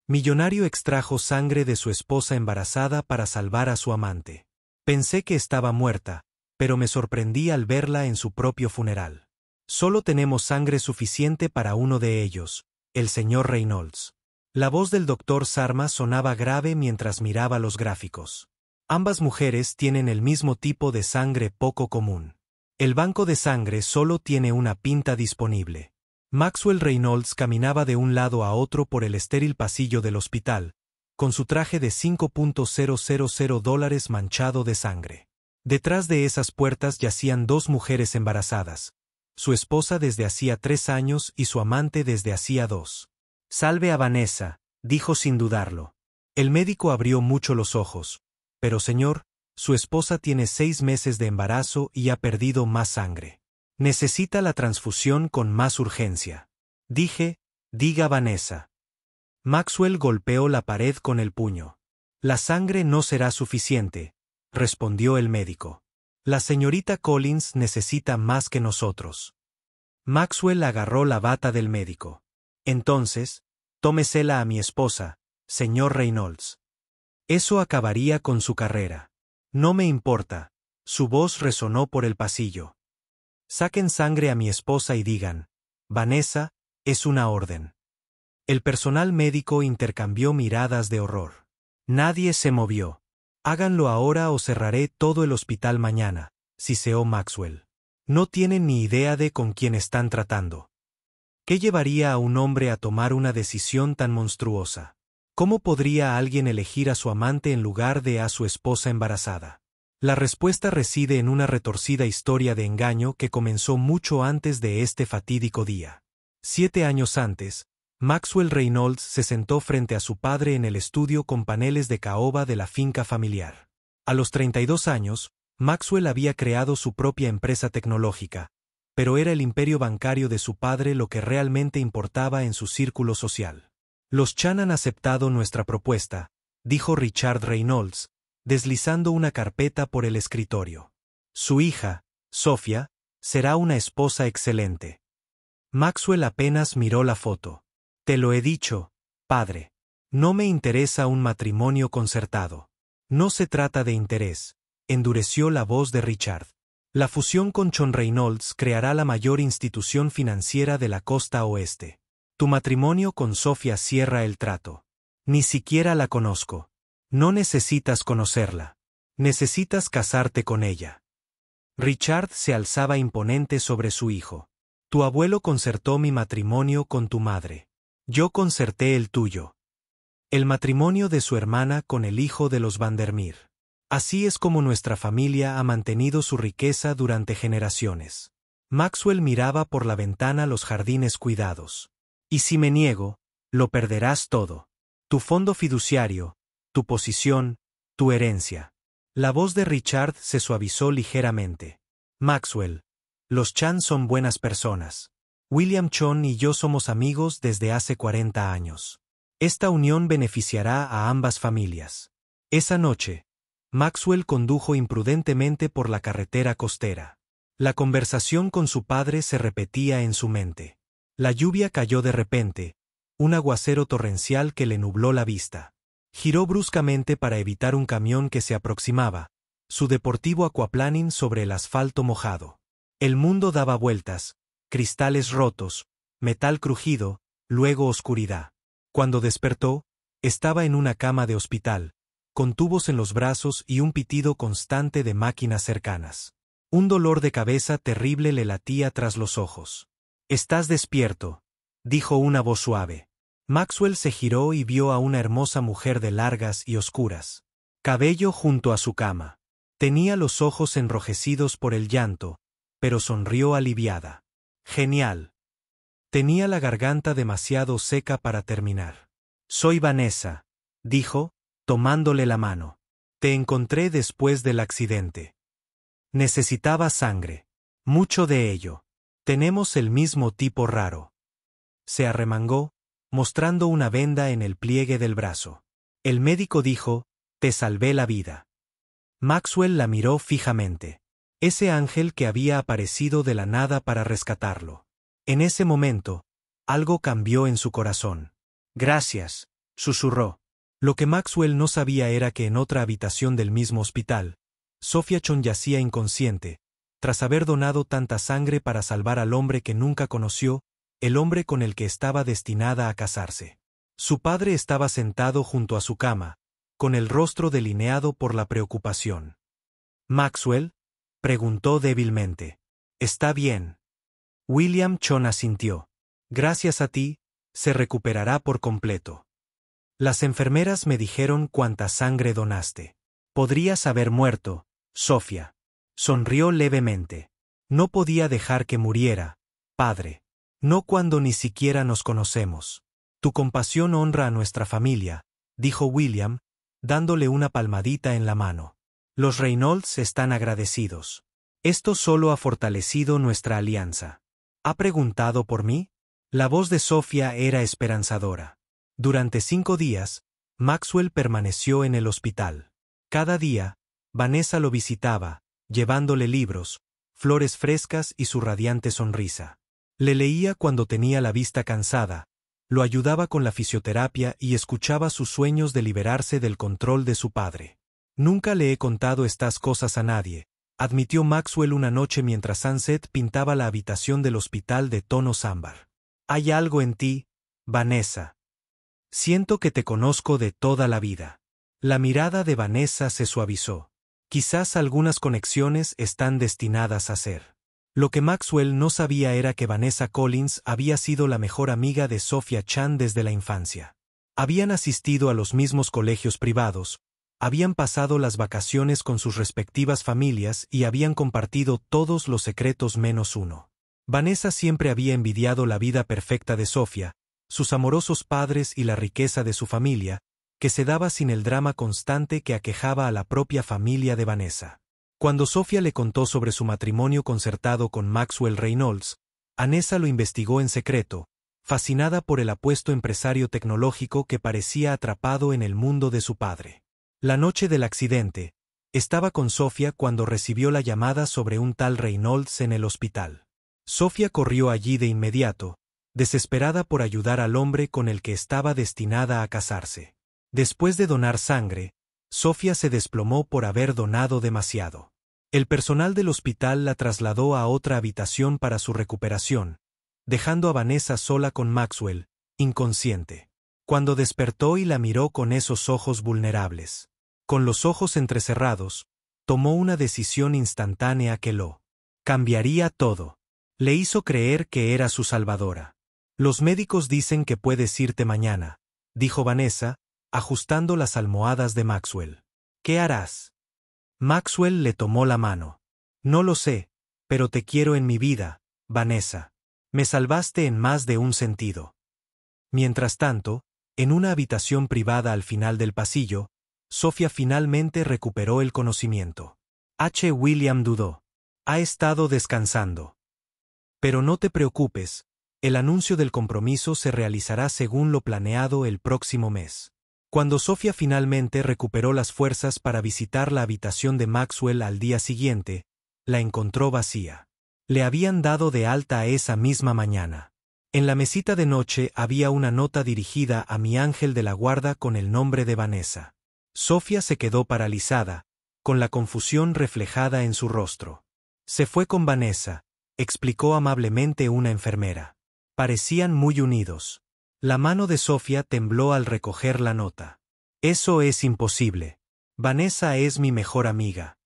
Millonario extrajo sangre de su esposa embarazada para salvar a su amante. Pensé que estaba muerta, pero me sorprendí al verla en su propio funeral. Solo tenemos sangre suficiente para uno de ellos, el señor Reynolds. La voz del doctor Sarma sonaba grave mientras miraba los gráficos. Ambas mujeres tienen el mismo tipo de sangre poco común. El banco de sangre solo tiene una pinta disponible. Maxwell Reynolds caminaba de un lado a otro por el estéril pasillo del hospital, con su traje de $5,000 manchado de sangre. Detrás de esas puertas yacían dos mujeres embarazadas, su esposa desde hacía 3 años y su amante desde hacía 2. Salve a Vanessa, dijo sin dudarlo. El médico abrió mucho los ojos. Pero señor, su esposa tiene 6 meses de embarazo y ha perdido más sangre. Necesita la transfusión con más urgencia. Diga Vanessa. Maxwell golpeó la pared con el puño. La sangre no será suficiente, respondió el médico. La señorita Collins necesita más que nosotros. Maxwell agarró la bata del médico. Entonces, tómesela a mi esposa, señor Reynolds. Eso acabaría con su carrera. No me importa. Su voz resonó por el pasillo. Saquen sangre a mi esposa y digan, Vanessa, es una orden. El personal médico intercambió miradas de horror. Nadie se movió. Háganlo ahora o cerraré todo el hospital mañana, siseó Maxwell. No tienen ni idea de con quién están tratando. ¿Qué llevaría a un hombre a tomar una decisión tan monstruosa? ¿Cómo podría alguien elegir a su amante en lugar de a su esposa embarazada? La respuesta reside en una retorcida historia de engaño que comenzó mucho antes de este fatídico día. 7 años antes, Maxwell Reynolds se sentó frente a su padre en el estudio con paneles de caoba de la finca familiar. A los 32 años, Maxwell había creado su propia empresa tecnológica, pero era el imperio bancario de su padre lo que realmente importaba en su círculo social. Los Chan han aceptado nuestra propuesta, dijo Richard Reynolds, deslizando una carpeta por el escritorio. Su hija, Sophia, será una esposa excelente. Maxwell apenas miró la foto. Te lo he dicho, padre. No me interesa un matrimonio concertado. No se trata de interés, endureció la voz de Richard. La fusión con Chon Reynolds creará la mayor institución financiera de la costa oeste. Tu matrimonio con Sophia cierra el trato. Ni siquiera la conozco. No necesitas conocerla. Necesitas casarte con ella. Richard se alzaba imponente sobre su hijo. Tu abuelo concertó mi matrimonio con tu madre. Yo concerté el tuyo. El matrimonio de su hermana con el hijo de los Vandermeer. Así es como nuestra familia ha mantenido su riqueza durante generaciones. Maxwell miraba por la ventana los jardines cuidados. Y si me niego, lo perderás todo. Tu fondo fiduciario, tu posición, tu herencia. La voz de Richard se suavizó ligeramente. Maxwell, los Chan son buenas personas. William Chon y yo somos amigos desde hace 40 años. Esta unión beneficiará a ambas familias. Esa noche, Maxwell condujo imprudentemente por la carretera costera. La conversación con su padre se repetía en su mente. La lluvia cayó de repente, un aguacero torrencial que le nubló la vista. Giró bruscamente para evitar un camión que se aproximaba, su deportivo aquaplaning sobre el asfalto mojado. El mundo daba vueltas, cristales rotos, metal crujido, luego oscuridad. Cuando despertó, estaba en una cama de hospital, con tubos en los brazos y un pitido constante de máquinas cercanas. Un dolor de cabeza terrible le latía tras los ojos. «Estás despierto», dijo una voz suave. Maxwell se giró y vio a una hermosa mujer de largas y oscuras cabello junto a su cama. Tenía los ojos enrojecidos por el llanto, pero sonrió aliviada. «Genial». Tenía la garganta demasiado seca para terminar. «Soy Vanessa», dijo, tomándole la mano. «Te encontré después del accidente. Necesitaba sangre. Mucho de ello. Tenemos el mismo tipo raro». Se arremangó, mostrando una venda en el pliegue del brazo. El médico dijo, «Te salvé la vida». Maxwell la miró fijamente. Ese ángel que había aparecido de la nada para rescatarlo. En ese momento, algo cambió en su corazón. «Gracias», susurró. Lo que Maxwell no sabía era que en otra habitación del mismo hospital, Sophia Chon yacía inconsciente, tras haber donado tanta sangre para salvar al hombre que nunca conoció, el hombre con el que estaba destinada a casarse. Su padre estaba sentado junto a su cama, con el rostro delineado por la preocupación. «¿Maxwell?», preguntó débilmente. «¿Está bien?». William Chon asintió. «Gracias a ti, se recuperará por completo. Las enfermeras me dijeron cuánta sangre donaste. Podrías haber muerto, Sophia». Sonrió levemente. «No podía dejar que muriera, padre. No cuando ni siquiera nos conocemos. Tu compasión honra a nuestra familia», dijo William, dándole una palmadita en la mano. «Los Reynolds están agradecidos. Esto solo ha fortalecido nuestra alianza». «¿Ha preguntado por mí?». La voz de Sophia era esperanzadora. Durante 5 días, Maxwell permaneció en el hospital. Cada día, Vanessa lo visitaba, llevándole libros, flores frescas y su radiante sonrisa. Le leía cuando tenía la vista cansada, lo ayudaba con la fisioterapia y escuchaba sus sueños de liberarse del control de su padre. «Nunca le he contado estas cosas a nadie», admitió Maxwell una noche mientras Sunset pintaba la habitación del hospital de tonos ámbar. «Hay algo en ti, Vanessa. Siento que te conozco de toda la vida». La mirada de Vanessa se suavizó. Quizás algunas conexiones están destinadas a ser. Lo que Maxwell no sabía era que Vanessa Collins había sido la mejor amiga de Sophia Chan desde la infancia. Habían asistido a los mismos colegios privados, habían pasado las vacaciones con sus respectivas familias y habían compartido todos los secretos menos uno. Vanessa siempre había envidiado la vida perfecta de Sophia, sus amorosos padres y la riqueza de su familia, que se daba sin el drama constante que aquejaba a la propia familia de Vanessa. Cuando Sophia le contó sobre su matrimonio concertado con Maxwell Reynolds, Vanessa lo investigó en secreto, fascinada por el apuesto empresario tecnológico que parecía atrapado en el mundo de su padre. La noche del accidente, estaba con Sophia cuando recibió la llamada sobre un tal Reynolds en el hospital. Sophia corrió allí de inmediato, desesperada por ayudar al hombre con el que estaba destinada a casarse. Después de donar sangre, Sophia se desplomó por haber donado demasiado. El personal del hospital la trasladó a otra habitación para su recuperación, dejando a Vanessa sola con Maxwell, inconsciente. Cuando despertó y la miró con esos ojos vulnerables, con los ojos entrecerrados, tomó una decisión instantánea que lo cambiaría todo. Le hizo creer que era su salvadora. «Los médicos dicen que puedes irte mañana», dijo Vanessa, ajustando las almohadas de Maxwell. «¿Qué harás?». Maxwell le tomó la mano. «No lo sé, pero te quiero en mi vida, Vanessa. Me salvaste en más de un sentido». Mientras tanto, en una habitación privada al final del pasillo, Sophia finalmente recuperó el conocimiento. William dudó. «Ha estado descansando. Pero no te preocupes, el anuncio del compromiso se realizará según lo planeado el próximo mes». Cuando Sophia finalmente recuperó las fuerzas para visitar la habitación de Maxwell al día siguiente, la encontró vacía. Le habían dado de alta esa misma mañana. En la mesita de noche había una nota dirigida a mi ángel de la guarda con el nombre de Vanessa. Sophia se quedó paralizada, con la confusión reflejada en su rostro. «Se fue con Vanessa», explicó amablemente una enfermera. Parecían muy unidos. La mano de Sophia tembló al recoger la nota. «Eso es imposible. Vanessa es mi mejor amiga».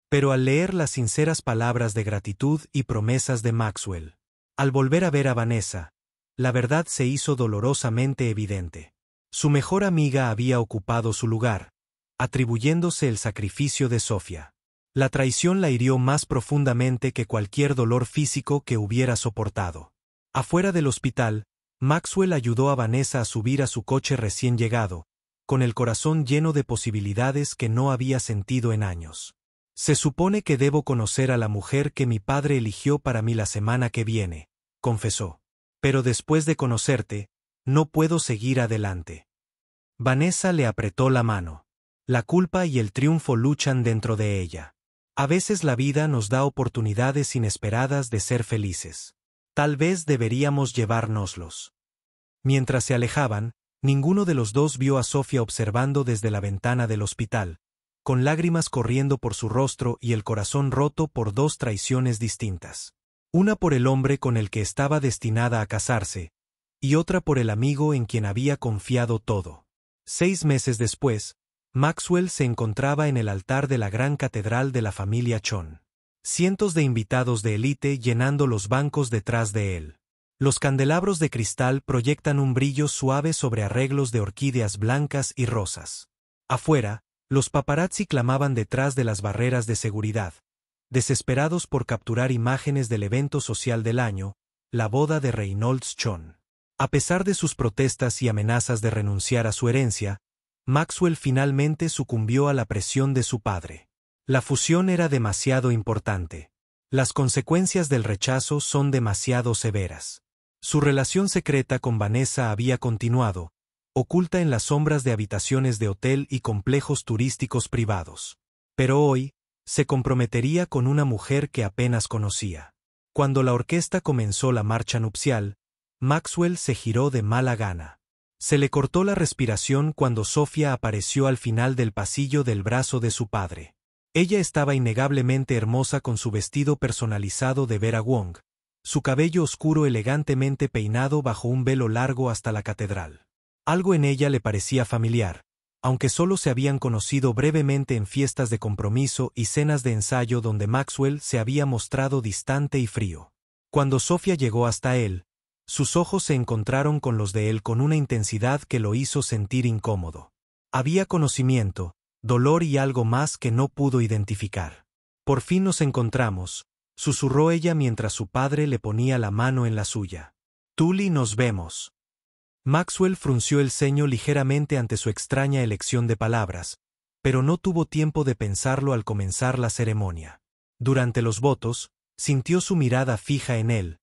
Pero al leer las sinceras palabras de gratitud y promesas de Maxwell, al volver a ver a Vanessa, la verdad se hizo dolorosamente evidente. Su mejor amiga había ocupado su lugar, atribuyéndose el sacrificio de Sophia. La traición la hirió más profundamente que cualquier dolor físico que hubiera soportado. Afuera del hospital, Maxwell ayudó a Vanessa a subir a su coche recién llegado, con el corazón lleno de posibilidades que no había sentido en años. «Se supone que debo conocer a la mujer que mi padre eligió para mí la semana que viene», confesó. «Pero después de conocerte, no puedo seguir adelante». Vanessa le apretó la mano. La culpa y el triunfo luchan dentro de ella. A veces la vida nos da oportunidades inesperadas de ser felices. Tal vez deberíamos llevárnoslos. Mientras se alejaban, Ninguno de los dos vio a Sofía observando desde la ventana del hospital, con lágrimas corriendo por su rostro y el corazón roto por dos traiciones distintas. Una por el hombre con el que estaba destinada a casarse, y otra por el amigo en quien había confiado todo. 6 meses después, Maxwell se encontraba en el altar de la gran catedral de la familia Chon. Cientos de invitados de élite llenando los bancos detrás de él. Los candelabros de cristal proyectan un brillo suave sobre arreglos de orquídeas blancas y rosas. Afuera, los paparazzi clamaban detrás de las barreras de seguridad, desesperados por capturar imágenes del evento social del año, la boda de Reynolds Chon. A pesar de sus protestas y amenazas de renunciar a su herencia, Maxwell finalmente sucumbió a la presión de su padre. La fusión era demasiado importante. Las consecuencias del rechazo son demasiado severas. Su relación secreta con Vanessa había continuado, oculta en las sombras de habitaciones de hotel y complejos turísticos privados. Pero hoy, se comprometería con una mujer que apenas conocía. Cuando la orquesta comenzó la marcha nupcial, Maxwell se giró de mala gana. Se le cortó la respiración cuando Sofía apareció al final del pasillo del brazo de su padre. Ella estaba innegablemente hermosa con su vestido personalizado de Vera Wong, su cabello oscuro elegantemente peinado bajo un velo largo hasta la catedral. Algo en ella le parecía familiar, aunque solo se habían conocido brevemente en fiestas de compromiso y cenas de ensayo donde Maxwell se había mostrado distante y frío. Cuando Sofía llegó hasta él, sus ojos se encontraron con los de él con una intensidad que lo hizo sentir incómodo. Había conocimiento, dolor y algo más que no pudo identificar. «Por fin nos encontramos», susurró ella mientras su padre le ponía la mano en la suya. «Tully, nos vemos». Maxwell frunció el ceño ligeramente ante su extraña elección de palabras, pero no tuvo tiempo de pensarlo al comenzar la ceremonia. Durante los votos, sintió su mirada fija en él,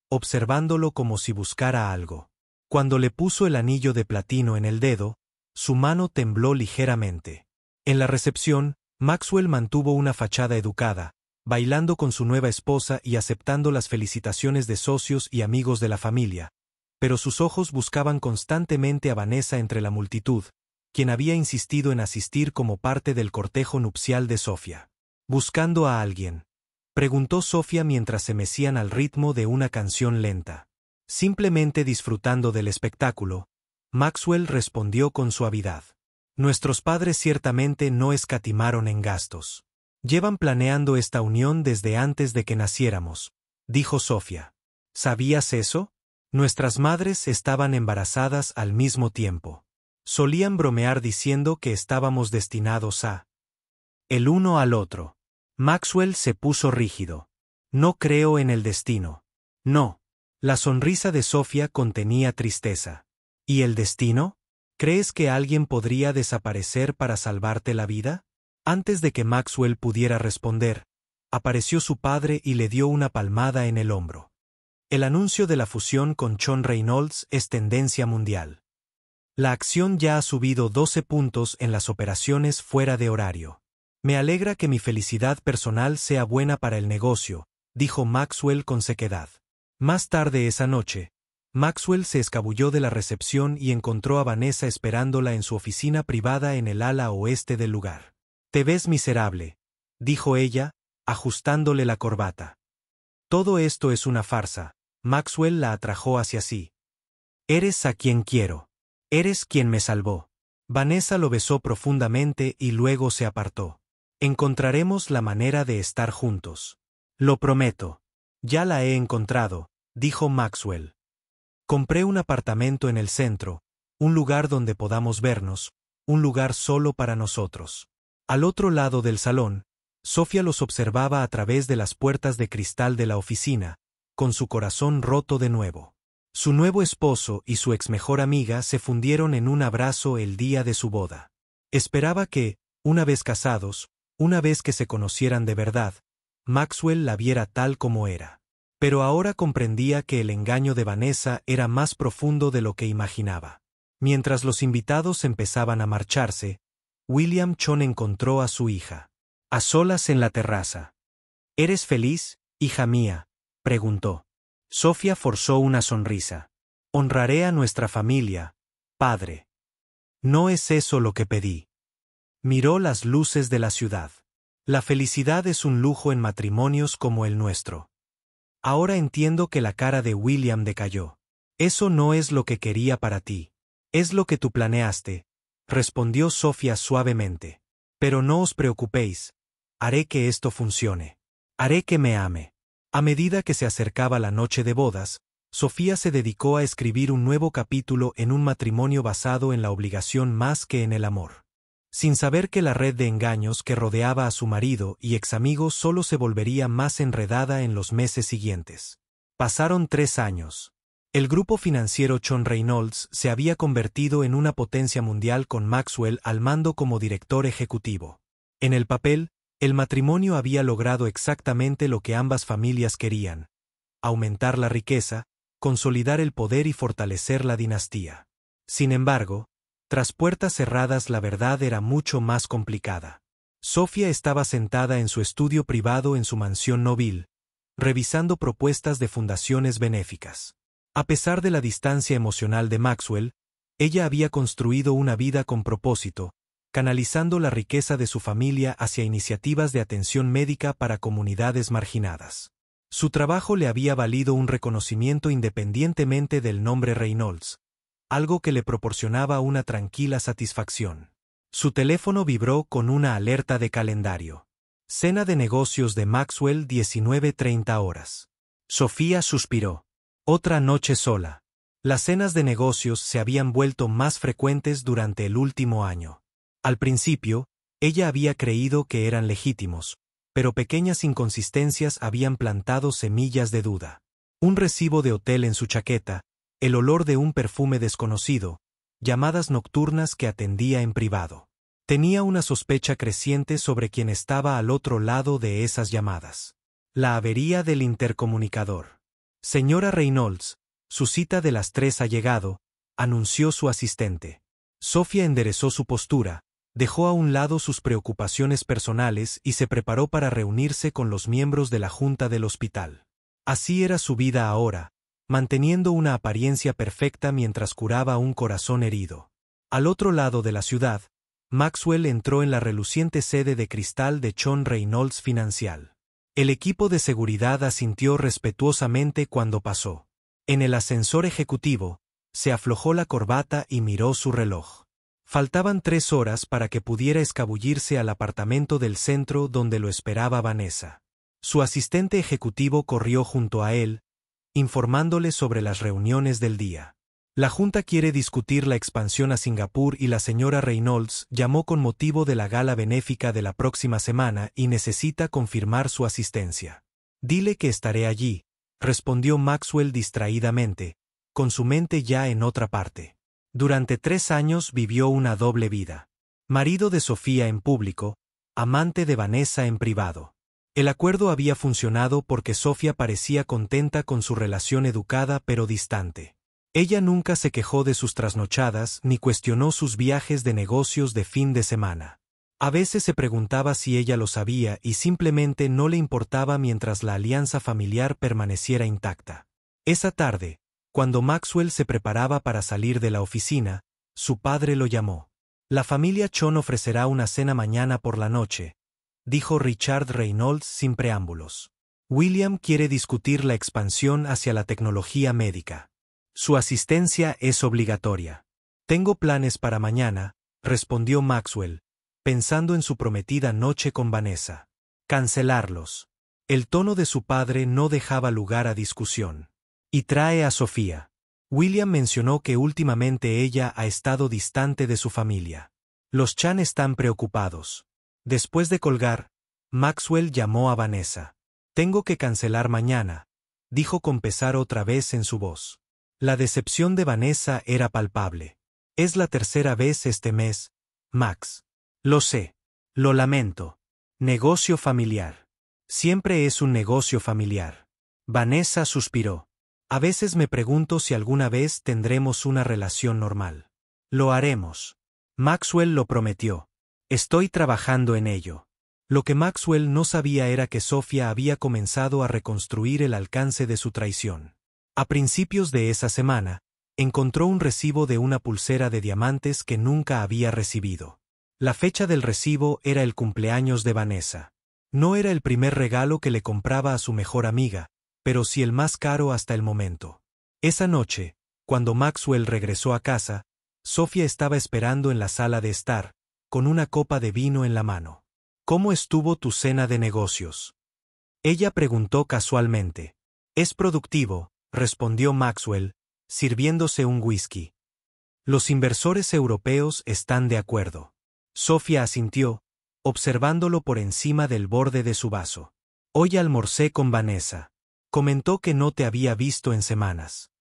observándolo como si buscara algo. Cuando le puso el anillo de platino en el dedo, su mano tembló ligeramente. En la recepción, Maxwell mantuvo una fachada educada, bailando con su nueva esposa y aceptando las felicitaciones de socios y amigos de la familia, pero sus ojos buscaban constantemente a Vanessa entre la multitud, quien había insistido en asistir como parte del cortejo nupcial de Sofía. «¿Buscando a alguien?», preguntó Sofía mientras se mecían al ritmo de una canción lenta. Simplemente disfrutando del espectáculo, Maxwell respondió con suavidad. «Nuestros padres ciertamente no escatimaron en gastos. Llevan planeando esta unión desde antes de que naciéramos», dijo Sofía. «¿Sabías eso? Nuestras madres estaban embarazadas al mismo tiempo. Solían bromear diciendo que estábamos destinados a el uno al otro». Maxwell se puso rígido. «No creo en el destino». «No». La sonrisa de Sofía contenía tristeza. «¿Y el destino? ¿Crees que alguien podría desaparecer para salvarte la vida?». Antes de que Maxwell pudiera responder, apareció su padre y le dio una palmada en el hombro. «El anuncio de la fusión con Chon Reynolds es tendencia mundial. La acción ya ha subido 12 puntos en las operaciones fuera de horario. Me alegra que mi felicidad personal sea buena para el negocio», dijo Maxwell con sequedad. Más tarde esa noche, Maxwell se escabulló de la recepción y encontró a Vanessa esperándola en su oficina privada en el ala oeste del lugar. «Te ves miserable», dijo ella, ajustándole la corbata. «Todo esto es una farsa». Maxwell la atrajo hacia sí. «Eres a quien quiero. Eres quien me salvó». Vanessa lo besó profundamente y luego se apartó. «Encontraremos la manera de estar juntos. Lo prometo». «Ya la he encontrado», dijo Maxwell. «Compré un apartamento en el centro, un lugar donde podamos vernos, un lugar solo para nosotros». Al otro lado del salón, Sofía los observaba a través de las puertas de cristal de la oficina, con su corazón roto de nuevo. Su nuevo esposo y su ex mejor amiga se fundieron en un abrazo el día de su boda. Esperaba que, una vez casados, una vez que se conocieran de verdad, Maxwell la viera tal como era. Pero ahora comprendía que el engaño de Vanessa era más profundo de lo que imaginaba. Mientras los invitados empezaban a marcharse, William Chon encontró a su hija. A solas en la terraza. «¿Eres feliz, hija mía?», preguntó. Sofía forzó una sonrisa. «Honraré a nuestra familia, Padre. No es eso lo que pedí. Miró las luces de la ciudad. La felicidad es un lujo en matrimonios como el nuestro. Ahora entiendo que la cara de William decayó. Eso no es lo que quería para ti. Es lo que tú planeaste, respondió Sofía suavemente. Pero no os preocupéis. Haré que esto funcione. Haré que me ame. A medida que se acercaba la noche de bodas, Sofía se dedicó a escribir un nuevo capítulo en un matrimonio basado en la obligación más que en el amor. Sin saber que la red de engaños que rodeaba a su marido y examigo solo se volvería más enredada en los meses siguientes. Pasaron 3 años. El grupo financiero John Reynolds se había convertido en una potencia mundial con Maxwell al mando como director ejecutivo. En el papel, el matrimonio había logrado exactamente lo que ambas familias querían: aumentar la riqueza, consolidar el poder y fortalecer la dinastía. Sin embargo, tras puertas cerradas la verdad era mucho más complicada. Sofía estaba sentada en su estudio privado en su mansión Nobil, revisando propuestas de fundaciones benéficas. A pesar de la distancia emocional de Maxwell, ella había construido una vida con propósito, canalizando la riqueza de su familia hacia iniciativas de atención médica para comunidades marginadas. Su trabajo le había valido un reconocimiento independientemente del nombre Reynolds, algo que le proporcionaba una tranquila satisfacción. Su teléfono vibró con una alerta de calendario. Cena de negocios de Maxwell, 19:30 horas. Sofía suspiró. Otra noche sola. Las cenas de negocios se habían vuelto más frecuentes durante el último año. Al principio, ella había creído que eran legítimos, pero pequeñas inconsistencias habían plantado semillas de duda. Un recibo de hotel en su chaqueta, el olor de un perfume desconocido, llamadas nocturnas que atendía en privado. Tenía una sospecha creciente sobre quien estaba al otro lado de esas llamadas. La avería del intercomunicador. Señora Reynolds, su cita de las 3 ha llegado, anunció su asistente. Sofía enderezó su postura, dejó a un lado sus preocupaciones personales y se preparó para reunirse con los miembros de la junta del hospital. Así era su vida ahora, manteniendo una apariencia perfecta mientras curaba un corazón herido. Al otro lado de la ciudad, Maxwell entró en la reluciente sede de cristal de John Reynolds Financial. El equipo de seguridad asintió respetuosamente cuando pasó. En el ascensor ejecutivo, se aflojó la corbata y miró su reloj. Faltaban 3 horas para que pudiera escabullirse al apartamento del centro donde lo esperaba Vanessa. Su asistente ejecutivo corrió junto a él, informándole sobre las reuniones del día. La Junta quiere discutir la expansión a Singapur y la señora Reynolds llamó con motivo de la gala benéfica de la próxima semana y necesita confirmar su asistencia. Dile que estaré allí, respondió Maxwell distraídamente, con su mente ya en otra parte. Durante 3 años vivió una doble vida. Marido de Sofía en público, amante de Vanessa en privado. El acuerdo había funcionado porque Sofía parecía contenta con su relación educada pero distante. Ella nunca se quejó de sus trasnochadas ni cuestionó sus viajes de negocios de fin de semana. A veces se preguntaba si ella lo sabía y simplemente no le importaba mientras la alianza familiar permaneciera intacta. Esa tarde, cuando Maxwell se preparaba para salir de la oficina, su padre lo llamó. La familia Chon ofrecerá una cena mañana por la noche, dijo Richard Reynolds sin preámbulos. William quiere discutir la expansión hacia la tecnología médica. Su asistencia es obligatoria. Tengo planes para mañana, respondió Maxwell, pensando en su prometida noche con Vanessa. Cancelarlos. El tono de su padre no dejaba lugar a discusión. Y trae a Sofía. William mencionó que últimamente ella ha estado distante de su familia. Los Chan están preocupados. Después de colgar, Maxwell llamó a Vanessa. Tengo que cancelar mañana, dijo con pesar otra vez en su voz. La decepción de Vanessa era palpable. Es la 3ª vez este mes, Max. Lo sé. Lo lamento. Negocio familiar. Siempre es un negocio familiar. Vanessa suspiró. A veces me pregunto si alguna vez tendremos una relación normal. Lo haremos. Maxwell lo prometió. Estoy trabajando en ello. Lo que Maxwell no sabía era que Sofía había comenzado a reconstruir el alcance de su traición. A principios de esa semana, encontró un recibo de una pulsera de diamantes que nunca había recibido. La fecha del recibo era el cumpleaños de Vanessa. No era el primer regalo que le compraba a su mejor amiga, pero sí el más caro hasta el momento. Esa noche, cuando Maxwell regresó a casa, Sofía estaba esperando en la sala de estar, con una copa de vino en la mano. ¿Cómo estuvo tu cena de negocios? Ella preguntó casualmente. Es productivo, respondió Maxwell, sirviéndose un whisky. Los inversores europeos están de acuerdo. Sofía asintió, observándolo por encima del borde de su vaso. Hoy almorcé con Vanessa. Comentó que no te había visto en semanas.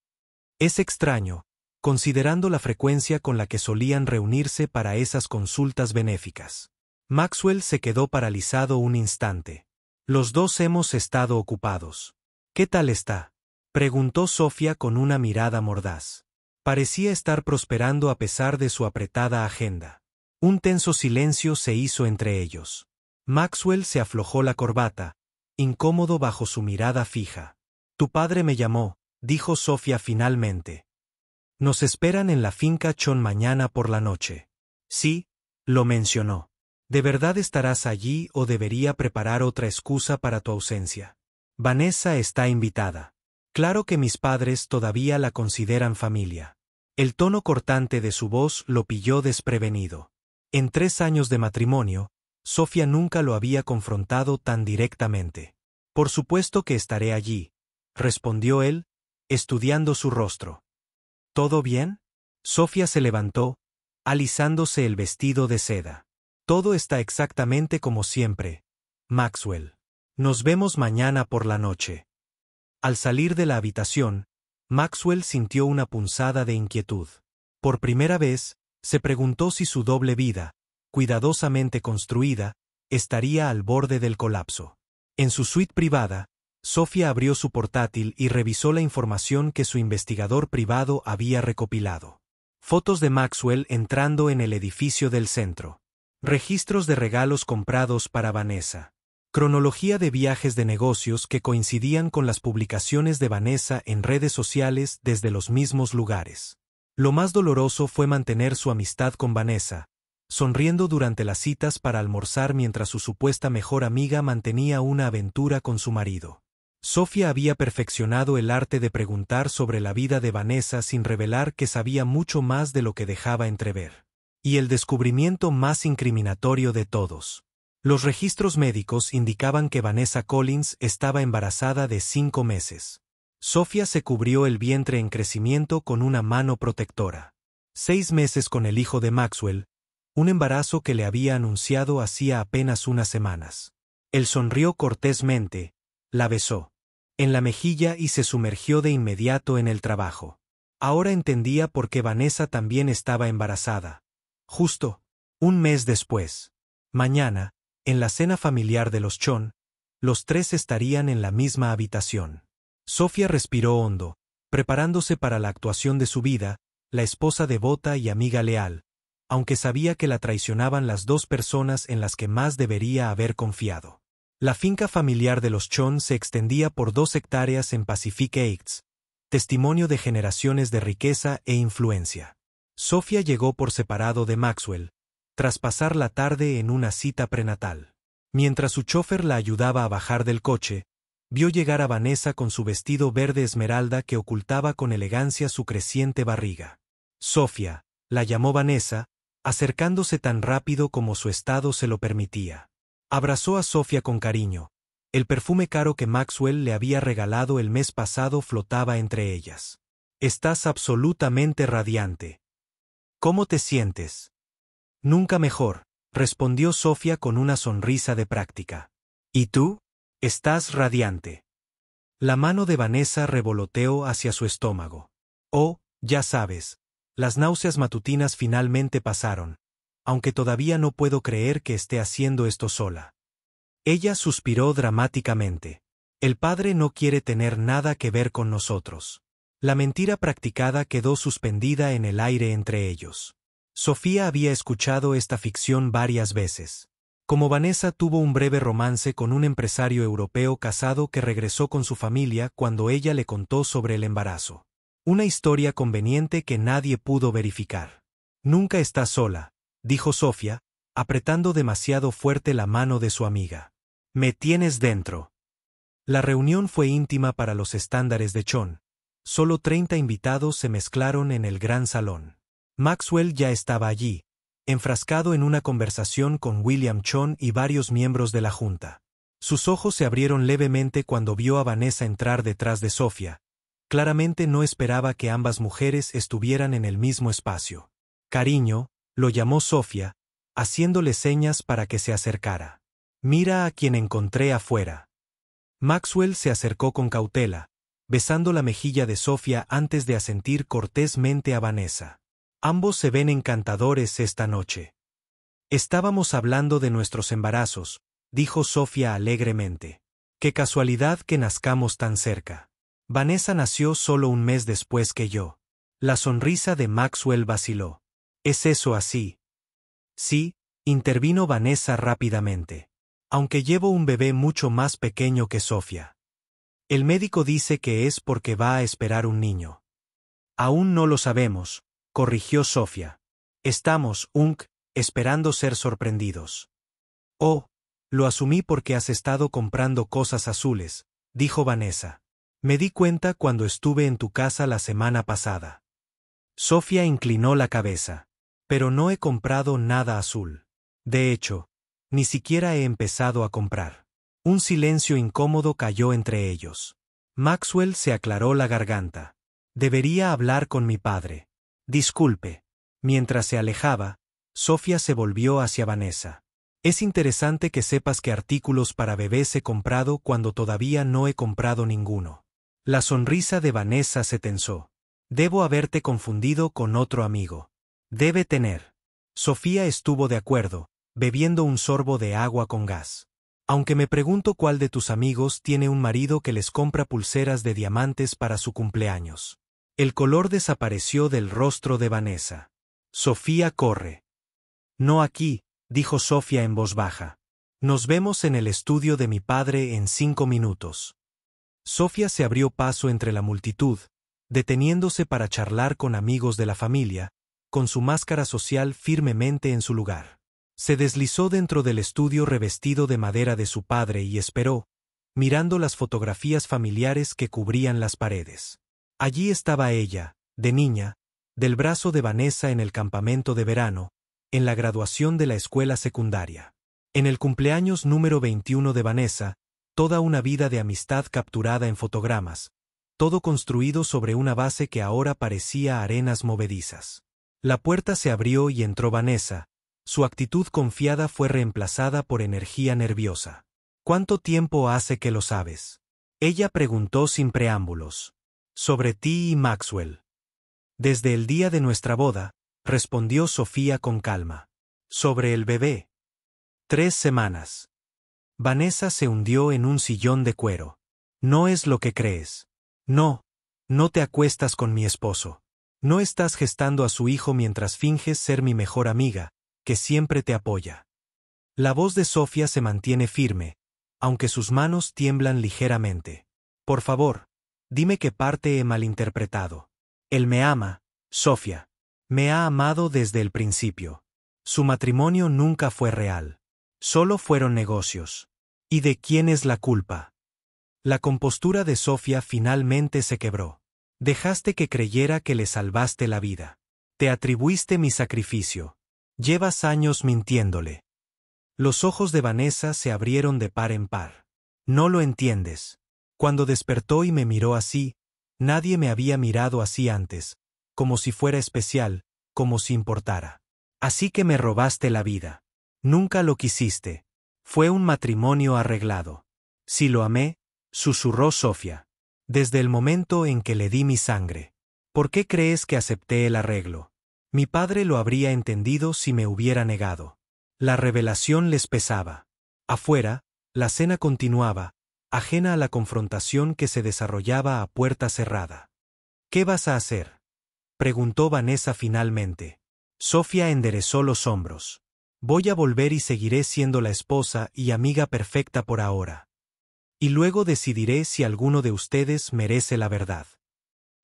Es extraño, considerando la frecuencia con la que solían reunirse para esas consultas benéficas. Maxwell se quedó paralizado un instante. Los dos hemos estado ocupados. ¿Qué tal está? Preguntó Sofía con una mirada mordaz. Parecía estar prosperando a pesar de su apretada agenda. Un tenso silencio se hizo entre ellos. Maxwell se aflojó la corbata, incómodo bajo su mirada fija. Tu padre me llamó, dijo Sofía finalmente. Nos esperan en la finca Chon mañana por la noche. Sí, lo mencionó. ¿De verdad estarás allí o debería preparar otra excusa para tu ausencia? Vanessa está invitada. Claro que mis padres todavía la consideran familia. El tono cortante de su voz lo pilló desprevenido. En 3 años de matrimonio, Sofía nunca lo había confrontado tan directamente. Por supuesto que estaré allí, respondió él, estudiando su rostro. ¿Todo bien? Sofía se levantó, alisándose el vestido de seda. Todo está exactamente como siempre, Maxwell. Nos vemos mañana por la noche. Al salir de la habitación, Maxwell sintió una punzada de inquietud. Por primera vez, se preguntó si su doble vida, cuidadosamente construida, estaría al borde del colapso. En su suite privada, Sofía abrió su portátil y revisó la información que su investigador privado había recopilado. Fotos de Maxwell entrando en el edificio del centro. Registros de regalos comprados para Vanessa. Cronología de viajes de negocios que coincidían con las publicaciones de Vanessa en redes sociales desde los mismos lugares. Lo más doloroso fue mantener su amistad con Vanessa, sonriendo durante las citas para almorzar mientras su supuesta mejor amiga mantenía una aventura con su marido. Sofía había perfeccionado el arte de preguntar sobre la vida de Vanessa sin revelar que sabía mucho más de lo que dejaba entrever. Y el descubrimiento más incriminatorio de todos. Los registros médicos indicaban que Vanessa Collins estaba embarazada de 5 meses. Sofía se cubrió el vientre en crecimiento con una mano protectora. 6 meses con el hijo de Maxwell, un embarazo que le había anunciado hacía apenas unas semanas. Él sonrió cortésmente, la besó en la mejilla y se sumergió de inmediato en el trabajo. Ahora entendía por qué Vanessa también estaba embarazada. Justo 1 mes después. Mañana, en la cena familiar de los Chon, los 3 estarían en la misma habitación. Sofía respiró hondo, preparándose para la actuación de su vida, la esposa devota y amiga leal, aunque sabía que la traicionaban las 2 personas en las que más debería haber confiado. La finca familiar de los Chon se extendía por 2 hectáreas en Pacific Heights, testimonio de generaciones de riqueza e influencia. Sofía llegó por separado de Maxwell, tras pasar la tarde en una cita prenatal. Mientras su chofer la ayudaba a bajar del coche, vio llegar a Vanessa con su vestido verde esmeralda que ocultaba con elegancia su creciente barriga. Sofía, la llamó Vanessa, acercándose tan rápido como su estado se lo permitía. Abrazó a Sofía con cariño. El perfume caro que Maxwell le había regalado el mes pasado flotaba entre ellas. Estás absolutamente radiante. ¿Cómo te sientes? Nunca mejor, respondió Sofía con una sonrisa de práctica. ¿Y tú? Estás radiante. La mano de Vanessa revoloteó hacia su estómago. Oh, ya sabes, las náuseas matutinas finalmente pasaron, aunque todavía no puedo creer que esté haciendo esto sola. Ella suspiró dramáticamente. El padre no quiere tener nada que ver con nosotros. La mentira practicada quedó suspendida en el aire entre ellos. Sofía había escuchado esta ficción varias veces. Como Vanessa tuvo un breve romance con un empresario europeo casado que regresó con su familia cuando ella le contó sobre el embarazo. Una historia conveniente que nadie pudo verificar. Nunca estás sola, dijo Sofía, apretando demasiado fuerte la mano de su amiga. Me tienes dentro. La reunión fue íntima para los estándares de Chon. Solo 30 invitados se mezclaron en el gran salón. Maxwell ya estaba allí, enfrascado en una conversación con William Chon y varios miembros de la junta. Sus ojos se abrieron levemente cuando vio a Vanessa entrar detrás de Sofía. Claramente no esperaba que ambas mujeres estuvieran en el mismo espacio. Cariño, lo llamó Sofía, haciéndole señas para que se acercara. Mira a quien encontré afuera. Maxwell se acercó con cautela, besando la mejilla de Sofía antes de asentir cortésmente a Vanessa. Ambos se ven encantadores esta noche. Estábamos hablando de nuestros embarazos, dijo Sofía alegremente. Qué casualidad que nazcamos tan cerca. Vanessa nació solo un mes después que yo. La sonrisa de Maxwell vaciló. ¿Es eso así? Sí, intervino Vanessa rápidamente. Aunque llevo un bebé mucho más pequeño que Sofía. El médico dice que es porque va a esperar un niño. Aún no lo sabemos, corrigió Sofía. Estamos, esperando ser sorprendidos. Oh, lo asumí porque has estado comprando cosas azules, dijo Vanessa. Me di cuenta cuando estuve en tu casa la semana pasada. Sofía inclinó la cabeza. Pero no he comprado nada azul. De hecho, ni siquiera he empezado a comprar. Un silencio incómodo cayó entre ellos. Maxwell se aclaró la garganta. Debería hablar con mi padre. Disculpe. Mientras se alejaba, Sofía se volvió hacia Vanessa. Es interesante que sepas qué artículos para bebés he comprado cuando todavía no he comprado ninguno. La sonrisa de Vanessa se tensó. Debo haberte confundido con otro amigo. Debe tener. Sofía estuvo de acuerdo, bebiendo un sorbo de agua con gas. Aunque me pregunto cuál de tus amigos tiene un marido que les compra pulseras de diamantes para su cumpleaños. El color desapareció del rostro de Vanessa. Sofía corre. No aquí, dijo Sofía en voz baja. Nos vemos en el estudio de mi padre en 5 minutos. Sofía se abrió paso entre la multitud, deteniéndose para charlar con amigos de la familia, con su máscara social firmemente en su lugar. Se deslizó dentro del estudio revestido de madera de su padre y esperó, mirando las fotografías familiares que cubrían las paredes. Allí estaba ella, de niña, del brazo de Vanessa en el campamento de verano, en la graduación de la escuela secundaria. En el cumpleaños número 21 de Vanessa, toda una vida de amistad capturada en fotogramas, todo construido sobre una base que ahora parecía arenas movedizas. La puerta se abrió y entró Vanessa. Su actitud confiada fue reemplazada por energía nerviosa. ¿Cuánto tiempo hace que lo sabes? Ella preguntó sin preámbulos. Sobre ti y Maxwell. Desde el día de nuestra boda, respondió Sofía con calma. Sobre el bebé. 3 semanas. Vanessa se hundió en un sillón de cuero. No es lo que crees. No, no te acuestas con mi esposo. No estás gestando a su hijo mientras finges ser mi mejor amiga, que siempre te apoya. La voz de Sofía se mantiene firme, aunque sus manos tiemblan ligeramente. Por favor, dime qué parte he malinterpretado. Él me ama, Sofía. Me ha amado desde el principio. Su matrimonio nunca fue real. Solo fueron negocios. ¿Y de quién es la culpa? La compostura de Sofía finalmente se quebró. Dejaste que creyera que le salvaste la vida. Te atribuiste mi sacrificio. Llevas años mintiéndole. Los ojos de Vanessa se abrieron de par en par. No lo entiendes. Cuando despertó y me miró así, nadie me había mirado así antes, como si fuera especial, como si importara. Así que me robaste la vida. Nunca lo quisiste. Fue un matrimonio arreglado. Si lo amé, susurró Sofía. Desde el momento en que le di mi sangre. ¿Por qué crees que acepté el arreglo? Mi padre lo habría entendido si me hubiera negado. La revelación les pesaba. Afuera, la cena continuaba, ajena a la confrontación que se desarrollaba a puerta cerrada. ¿Qué vas a hacer?, preguntó Vanessa finalmente. Sofía enderezó los hombros. Voy a volver y seguiré siendo la esposa y amiga perfecta por ahora. Y luego decidiré si alguno de ustedes merece la verdad.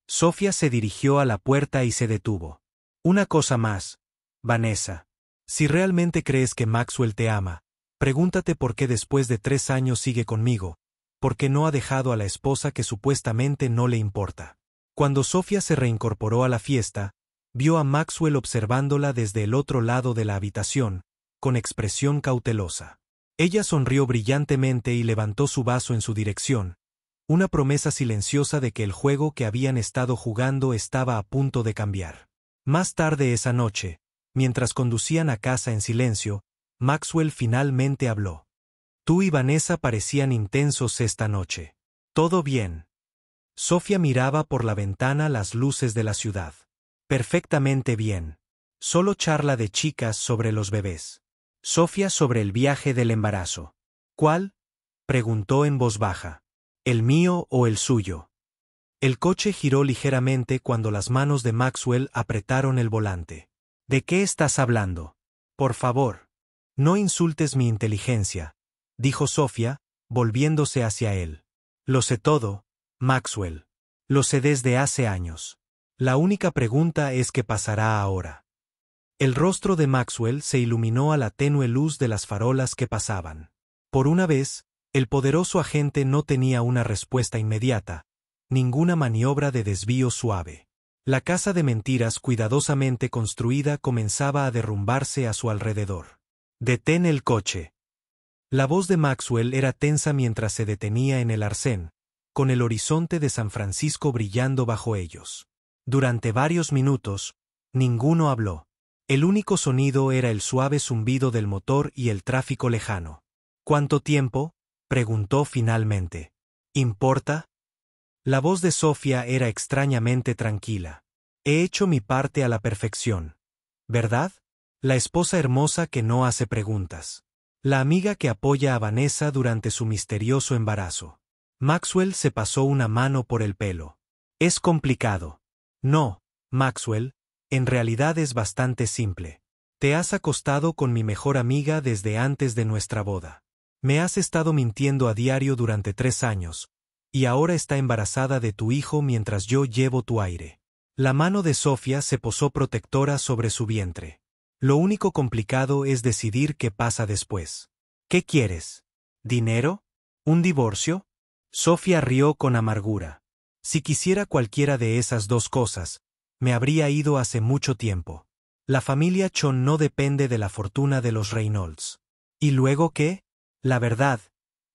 Sofía se dirigió a la puerta y se detuvo. Una cosa más, Vanessa. Si realmente crees que Maxwell te ama, pregúntate por qué después de 3 años sigue conmigo, por qué no ha dejado a la esposa que supuestamente no le importa. Cuando Sofía se reincorporó a la fiesta, vio a Maxwell observándola desde el otro lado de la habitación, con expresión cautelosa. Ella sonrió brillantemente y levantó su vaso en su dirección, una promesa silenciosa de que el juego que habían estado jugando estaba a punto de cambiar. Más tarde esa noche, mientras conducían a casa en silencio, Maxwell finalmente habló. Tú y Vanessa parecían intensos esta noche. ¿Todo bien? Sofía miraba por la ventana las luces de la ciudad. Perfectamente bien. Solo charla de chicas sobre los bebés. Sofía sobre el viaje del embarazo. ¿Cuál? Preguntó en voz baja. ¿El mío o el suyo? El coche giró ligeramente cuando las manos de Maxwell apretaron el volante. ¿De qué estás hablando? Por favor. No insultes mi inteligencia, dijo Sofía, volviéndose hacia él. Lo sé todo, Maxwell. Lo sé desde hace años. La única pregunta es qué pasará ahora. El rostro de Maxwell se iluminó a la tenue luz de las farolas que pasaban. Por una vez, el poderoso agente no tenía una respuesta inmediata, ninguna maniobra de desvío suave. La casa de mentiras cuidadosamente construida comenzaba a derrumbarse a su alrededor. Detén el coche. La voz de Maxwell era tensa mientras se detenía en el arcén, con el horizonte de San Francisco brillando bajo ellos. Durante varios minutos, ninguno habló. El único sonido era el suave zumbido del motor y el tráfico lejano. ¿Cuánto tiempo? Preguntó finalmente. ¿Importa? La voz de Sofía era extrañamente tranquila. He hecho mi parte a la perfección. ¿Verdad? La esposa hermosa que no hace preguntas. La amiga que apoya a Vanessa durante su misterioso embarazo. Maxwell se pasó una mano por el pelo. Es complicado. No, Maxwell, en realidad es bastante simple. Te has acostado con mi mejor amiga desde antes de nuestra boda. Me has estado mintiendo a diario durante 3 años, y ahora está embarazada de tu hijo mientras yo llevo tu aire. La mano de Sofía se posó protectora sobre su vientre. Lo único complicado es decidir qué pasa después. ¿Qué quieres? ¿Dinero? ¿Un divorcio? Sofía rió con amargura. Si quisiera cualquiera de esas dos cosas, me habría ido hace mucho tiempo. La familia Chon no depende de la fortuna de los Reynolds. ¿Y luego qué? La verdad,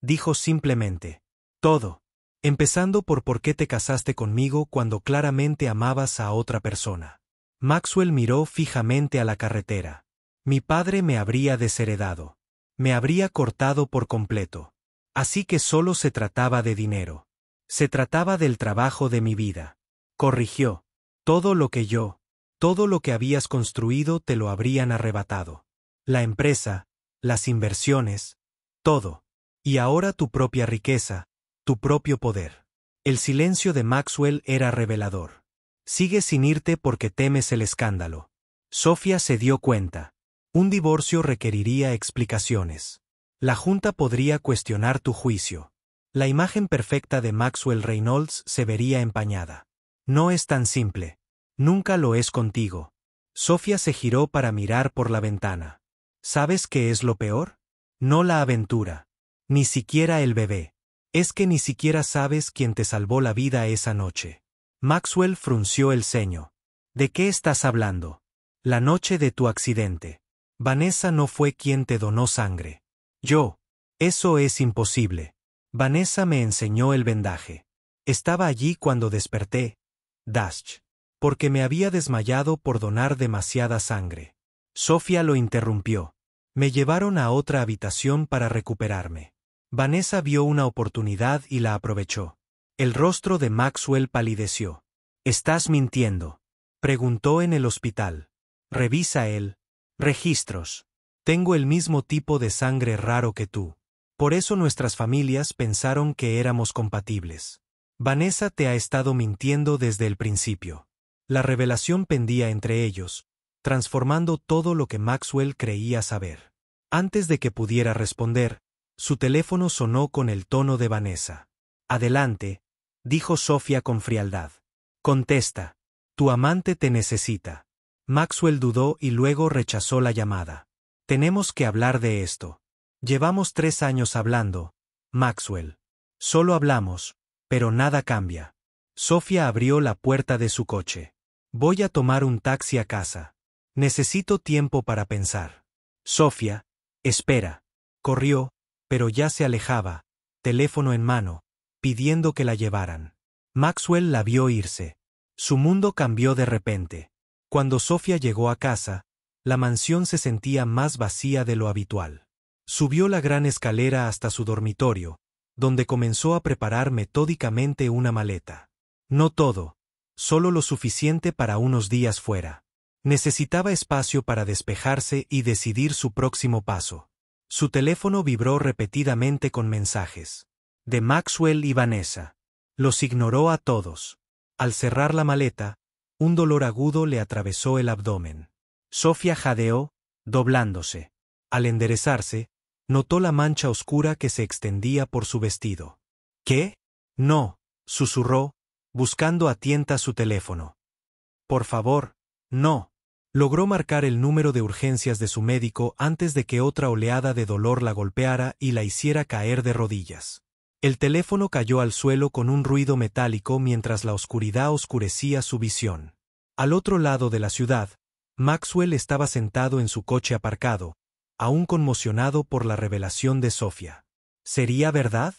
dijo simplemente. Todo. Empezando por qué te casaste conmigo cuando claramente amabas a otra persona. Maxwell miró fijamente a la carretera. Mi padre me habría desheredado. Me habría cortado por completo. Así que solo se trataba de dinero. Se trataba del trabajo de mi vida. Corrigió. Todo lo que habías construido te lo habrían arrebatado. La empresa, las inversiones, todo. Y ahora tu propia riqueza, tu propio poder. El silencio de Maxwell era revelador. Sigues sin irte porque temes el escándalo. Sofía se dio cuenta. Un divorcio requeriría explicaciones. La Junta podría cuestionar tu juicio. La imagen perfecta de Maxwell Reynolds se vería empañada. No es tan simple. Nunca lo es contigo. Sofía se giró para mirar por la ventana. ¿Sabes qué es lo peor? No la aventura. Ni siquiera el bebé. Es que ni siquiera sabes quién te salvó la vida esa noche. Maxwell frunció el ceño. ¿De qué estás hablando? La noche de tu accidente. Vanessa no fue quien te donó sangre. Yo. Eso es imposible. Vanessa me enseñó el vendaje. Estaba allí cuando desperté. Dash. Porque me había desmayado por donar demasiada sangre. Sofía lo interrumpió. Me llevaron a otra habitación para recuperarme. Vanessa vio una oportunidad y la aprovechó. El rostro de Maxwell palideció. ¿Estás mintiendo? Preguntó en el hospital. Revisa el registros. Tengo el mismo tipo de sangre raro que tú. Por eso nuestras familias pensaron que éramos compatibles. Vanessa te ha estado mintiendo desde el principio. La revelación pendía entre ellos, transformando todo lo que Maxwell creía saber. Antes de que pudiera responder, su teléfono sonó con el tono de Vanessa. Adelante, dijo Sofía con frialdad. Contesta. Tu amante te necesita. Maxwell dudó y luego rechazó la llamada. Tenemos que hablar de esto. Llevamos 3 años hablando, Maxwell. Solo hablamos, pero nada cambia. Sofía abrió la puerta de su coche. Voy a tomar un taxi a casa. Necesito tiempo para pensar. Sofía, espera. Corrió, pero ya se alejaba, teléfono en mano, pidiendo que la llevaran. Maxwell la vio irse. Su mundo cambió de repente. Cuando Sofía llegó a casa, la mansión se sentía más vacía de lo habitual. Subió la gran escalera hasta su dormitorio, donde comenzó a preparar metódicamente una maleta. No todo, solo lo suficiente para unos días fuera. Necesitaba espacio para despejarse y decidir su próximo paso. Su teléfono vibró repetidamente con mensajes. De Maxwell y Vanessa. Los ignoró a todos. Al cerrar la maleta, un dolor agudo le atravesó el abdomen. Sofía jadeó, doblándose. Al enderezarse, notó la mancha oscura que se extendía por su vestido. ¿Qué? No, susurró, buscando a tientas su teléfono. Por favor, no. Logró marcar el número de urgencias de su médico antes de que otra oleada de dolor la golpeara y la hiciera caer de rodillas. El teléfono cayó al suelo con un ruido metálico mientras la oscuridad oscurecía su visión. Al otro lado de la ciudad, Maxwell estaba sentado en su coche aparcado, aún conmocionado por la revelación de Sofía. ¿Sería verdad?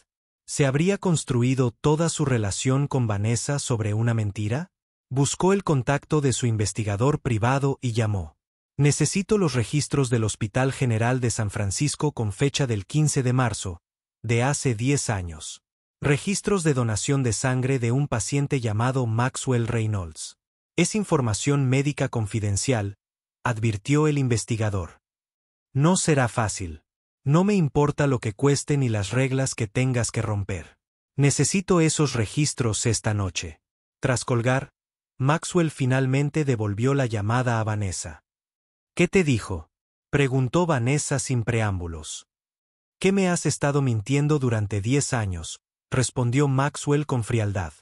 ¿Se habría construido toda su relación con Vanessa sobre una mentira? Buscó el contacto de su investigador privado y llamó. Necesito los registros del Hospital General de San Francisco con fecha del 15 de marzo, de hace 10 años. Registros de donación de sangre de un paciente llamado Maxwell Reynolds. Es información médica confidencial, advirtió el investigador. No será fácil. No me importa lo que cueste ni las reglas que tengas que romper. Necesito esos registros esta noche. Tras colgar, Maxwell finalmente devolvió la llamada a Vanessa. ¿Qué te dijo?, preguntó Vanessa sin preámbulos. ¿Qué me has estado mintiendo durante 10 años?, respondió Maxwell con frialdad.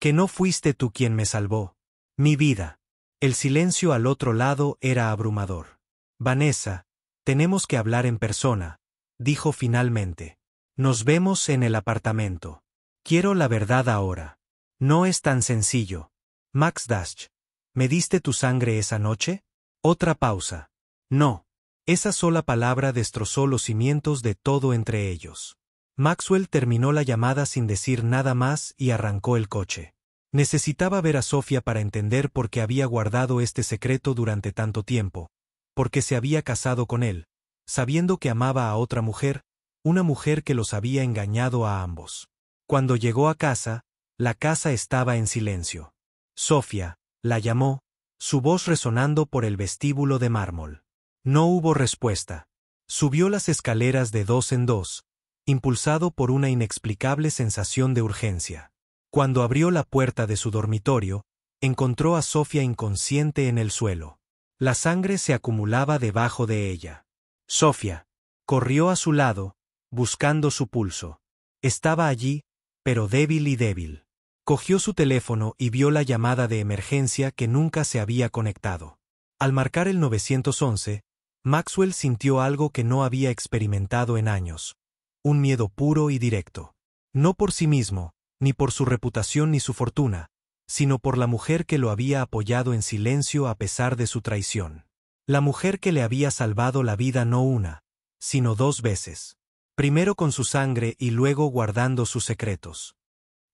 Que no fuiste tú quien me salvó. Mi vida. El silencio al otro lado era abrumador. Vanessa, tenemos que hablar en persona, dijo finalmente. Nos vemos en el apartamento. Quiero la verdad ahora. No es tan sencillo. Max Dash, ¿me diste tu sangre esa noche? Otra pausa. No. Esa sola palabra destrozó los cimientos de todo entre ellos. Maxwell terminó la llamada sin decir nada más y arrancó el coche. Necesitaba ver a Sofía para entender por qué había guardado este secreto durante tanto tiempo, por qué se había casado con él, sabiendo que amaba a otra mujer, una mujer que los había engañado a ambos. Cuando llegó a casa, la casa estaba en silencio. Sofía, la llamó, su voz resonando por el vestíbulo de mármol. No hubo respuesta. Subió las escaleras de 2 en 2, impulsado por una inexplicable sensación de urgencia. Cuando abrió la puerta de su dormitorio, encontró a Sofía inconsciente en el suelo. La sangre se acumulaba debajo de ella. Sofía corrió a su lado, buscando su pulso. Estaba allí, pero débil y débil. Cogió su teléfono y vio la llamada de emergencia que nunca se había conectado. Al marcar el 911, Maxwell sintió algo que no había experimentado en años. Un miedo puro y directo. No por sí mismo, ni por su reputación ni su fortuna, sino por la mujer que lo había apoyado en silencio a pesar de su traición. La mujer que le había salvado la vida no una, sino 2 veces. Primero con su sangre y luego guardando sus secretos.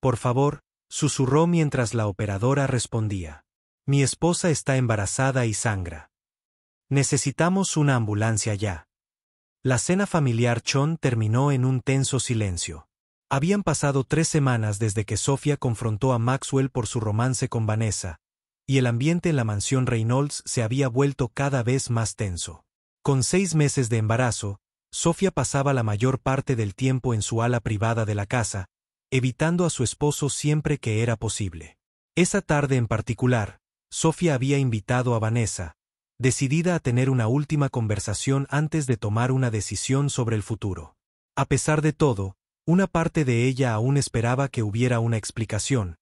Por favor, susurró mientras la operadora respondía. Mi esposa está embarazada y sangra. Necesitamos una ambulancia ya. La cena familiar Chon terminó en un tenso silencio. Habían pasado 3 semanas desde que Sofía confrontó a Maxwell por su romance con Vanessa, y el ambiente en la mansión Reynolds se había vuelto cada vez más tenso. Con 6 meses de embarazo, Sofía pasaba la mayor parte del tiempo en su ala privada de la casa, evitando a su esposo siempre que era posible. Esa tarde en particular, Sofía había invitado a Vanessa, decidida a tener una última conversación antes de tomar una decisión sobre el futuro. A pesar de todo, una parte de ella aún esperaba que hubiera una explicación,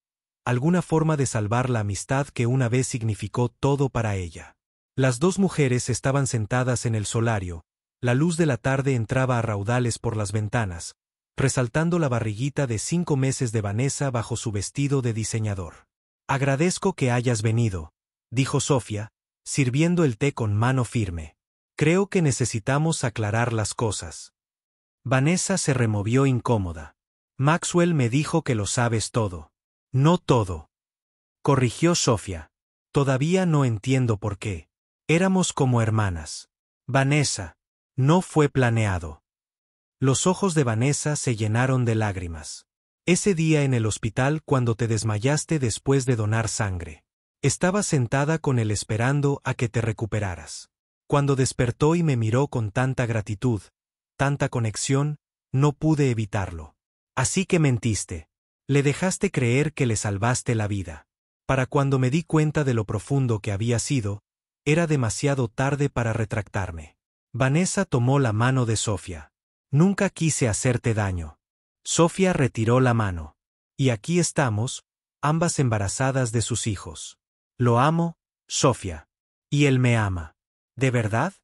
alguna forma de salvar la amistad que una vez significó todo para ella. Las dos mujeres estaban sentadas en el solario, la luz de la tarde entraba a raudales por las ventanas, resaltando la barriguita de 5 meses de Vanessa bajo su vestido de diseñador. Agradezco que hayas venido, dijo Sofía, sirviendo el té con mano firme. Creo que necesitamos aclarar las cosas. Vanessa se removió incómoda. Maxwell me dijo que lo sabes todo. No todo. Corrigió Sofía. Todavía no entiendo por qué. Éramos como hermanas. Vanessa. No fue planeado. Los ojos de Vanessa se llenaron de lágrimas. Ese día en el hospital cuando te desmayaste después de donar sangre. Estaba sentada con él esperando a que te recuperaras. Cuando despertó y me miró con tanta gratitud, tanta conexión, no pude evitarlo. Así que mentiste. Le dejaste creer que le salvaste la vida. Para cuando me di cuenta de lo profundo que había sido, era demasiado tarde para retractarme. Vanessa tomó la mano de Sofía. Nunca quise hacerte daño. Sofía retiró la mano. Y aquí estamos, ambas embarazadas de sus hijos. Lo amo, Sofía. Y él me ama. ¿De verdad?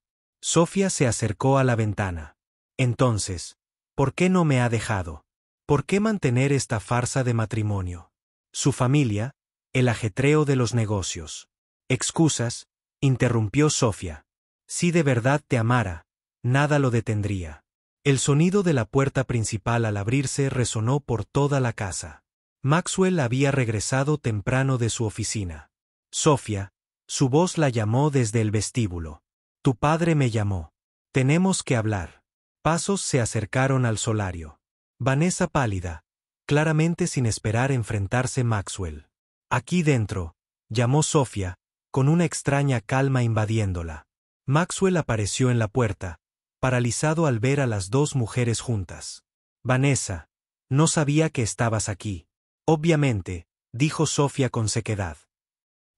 Sofía se acercó a la ventana. Entonces, ¿por qué no me ha dejado? ¿Por qué mantener esta farsa de matrimonio? Su familia, el ajetreo de los negocios. Excusas, interrumpió Sofía. Si de verdad te amara, nada lo detendría. El sonido de la puerta principal al abrirse resonó por toda la casa. Maxwell había regresado temprano de su oficina. Sofía, su voz la llamó desde el vestíbulo. Tu padre me llamó. Tenemos que hablar. Pasos se acercaron al solario. Vanessa pálida, claramente sin esperar enfrentarse Maxwell. Aquí dentro, llamó Sofía, con una extraña calma invadiéndola. Maxwell apareció en la puerta, paralizado al ver a las dos mujeres juntas. Vanessa, no sabía que estabas aquí. Obviamente, dijo Sofía con sequedad.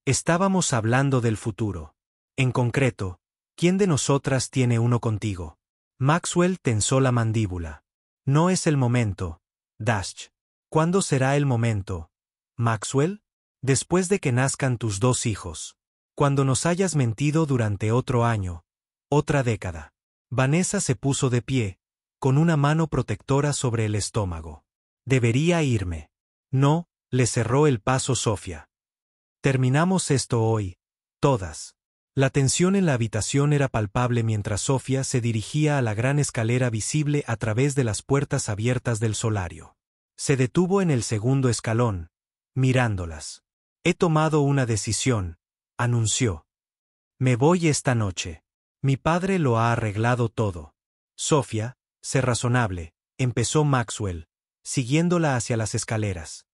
Estábamos hablando del futuro. En concreto, ¿quién de nosotras tiene uno contigo? Maxwell tensó la mandíbula. No es el momento, Dash. ¿Cuándo será el momento, Maxwell? Después de que nazcan tus 2 hijos. Cuando nos hayas mentido durante otro año, otra década. Vanessa se puso de pie, con una mano protectora sobre el estómago. Debería irme. No, le cerró el paso Sofía. Terminamos esto hoy, todas. La tensión en la habitación era palpable mientras Sofía se dirigía a la gran escalera visible a través de las puertas abiertas del solario. Se detuvo en el segundo escalón, mirándolas. He tomado una decisión, anunció. Me voy esta noche. Mi padre lo ha arreglado todo. Sofía, sé razonable, empezó Maxwell, siguiéndola hacia las escaleras.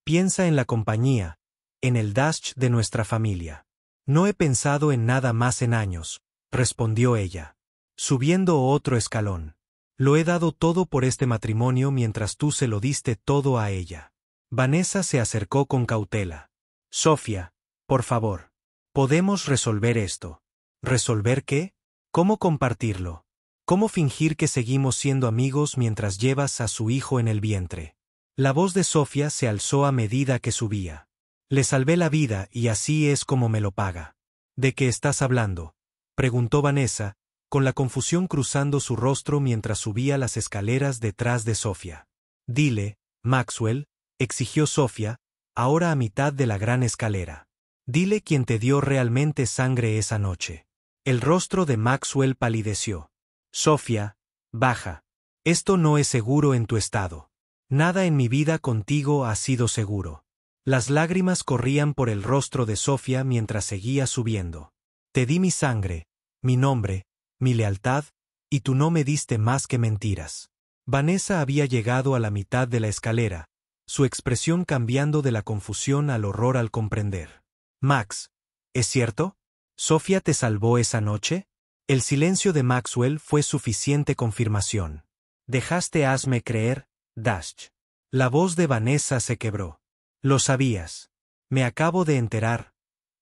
Piensa en la compañía, en el Dash de nuestra familia. No he pensado en nada más en años, respondió ella. Subiendo otro escalón. Lo he dado todo por este matrimonio mientras tú se lo diste todo a ella. Vanessa se acercó con cautela. Sofía, por favor. Podemos resolver esto. ¿Resolver qué? ¿Cómo compartirlo? ¿Cómo fingir que seguimos siendo amigos mientras llevas a su hijo en el vientre? La voz de Sofía se alzó a medida que subía. Le salvé la vida y así es como me lo paga. ¿De qué estás hablando?, preguntó Vanessa, con la confusión cruzando su rostro mientras subía las escaleras detrás de Sofía. Dile, Maxwell, exigió Sofía, ahora a mitad de la gran escalera. Dile quién te dio realmente sangre esa noche. El rostro de Maxwell palideció. Sofía, baja. Esto no es seguro en tu estado. Nada en mi vida contigo ha sido seguro. Las lágrimas corrían por el rostro de Sofía mientras seguía subiendo. Te di mi sangre, mi nombre, mi lealtad, y tú no me diste más que mentiras. Vanessa había llegado a la mitad de la escalera, su expresión cambiando de la confusión al horror al comprender. Max, ¿es cierto? ¿Sofía te salvó esa noche? El silencio de Maxwell fue suficiente confirmación. Dejaste hazme creer, Dash. La voz de Vanessa se quebró. Lo sabías. Me acabo de enterar,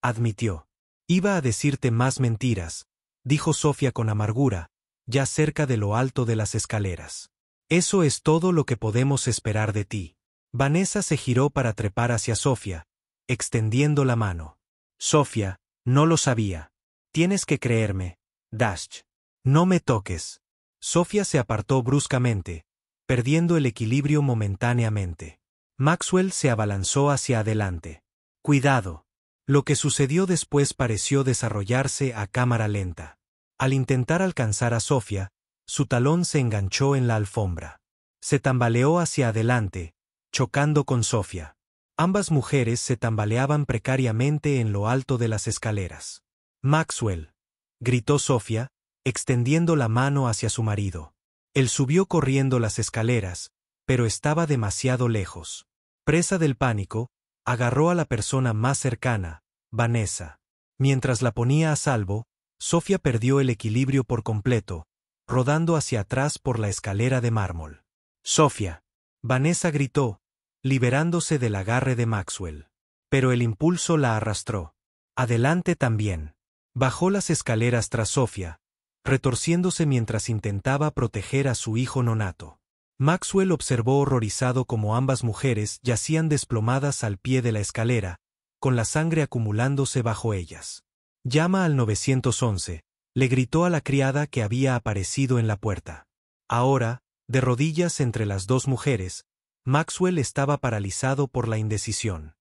admitió. Iba a decirte más mentiras, dijo Sofía con amargura, ya cerca de lo alto de las escaleras. Eso es todo lo que podemos esperar de ti. Vanessa se giró para trepar hacia Sofía, extendiendo la mano. Sofía, no lo sabía. Tienes que creerme, Dash. No me toques. Sofía se apartó bruscamente, perdiendo el equilibrio momentáneamente. Maxwell se abalanzó hacia adelante. Cuidado. Lo que sucedió después pareció desarrollarse a cámara lenta. Al intentar alcanzar a Sofía, su talón se enganchó en la alfombra. Se tambaleó hacia adelante, chocando con Sofía. Ambas mujeres se tambaleaban precariamente en lo alto de las escaleras. Maxwell, gritó Sofía, extendiendo la mano hacia su marido. Él subió corriendo las escaleras, pero estaba demasiado lejos. Presa del pánico, agarró a la persona más cercana, Vanessa. Mientras la ponía a salvo, Sofía perdió el equilibrio por completo, rodando hacia atrás por la escalera de mármol. Sofía. Vanessa gritó, liberándose del agarre de Maxwell. Pero el impulso la arrastró. Adelante también. Bajó las escaleras tras Sofía, retorciéndose mientras intentaba proteger a su hijo nonato. Maxwell observó horrorizado cómo ambas mujeres yacían desplomadas al pie de la escalera, con la sangre acumulándose bajo ellas. Llama al 911, le gritó a la criada que había aparecido en la puerta. Ahora, de rodillas entre las dos mujeres, Maxwell estaba paralizado por la indecisión.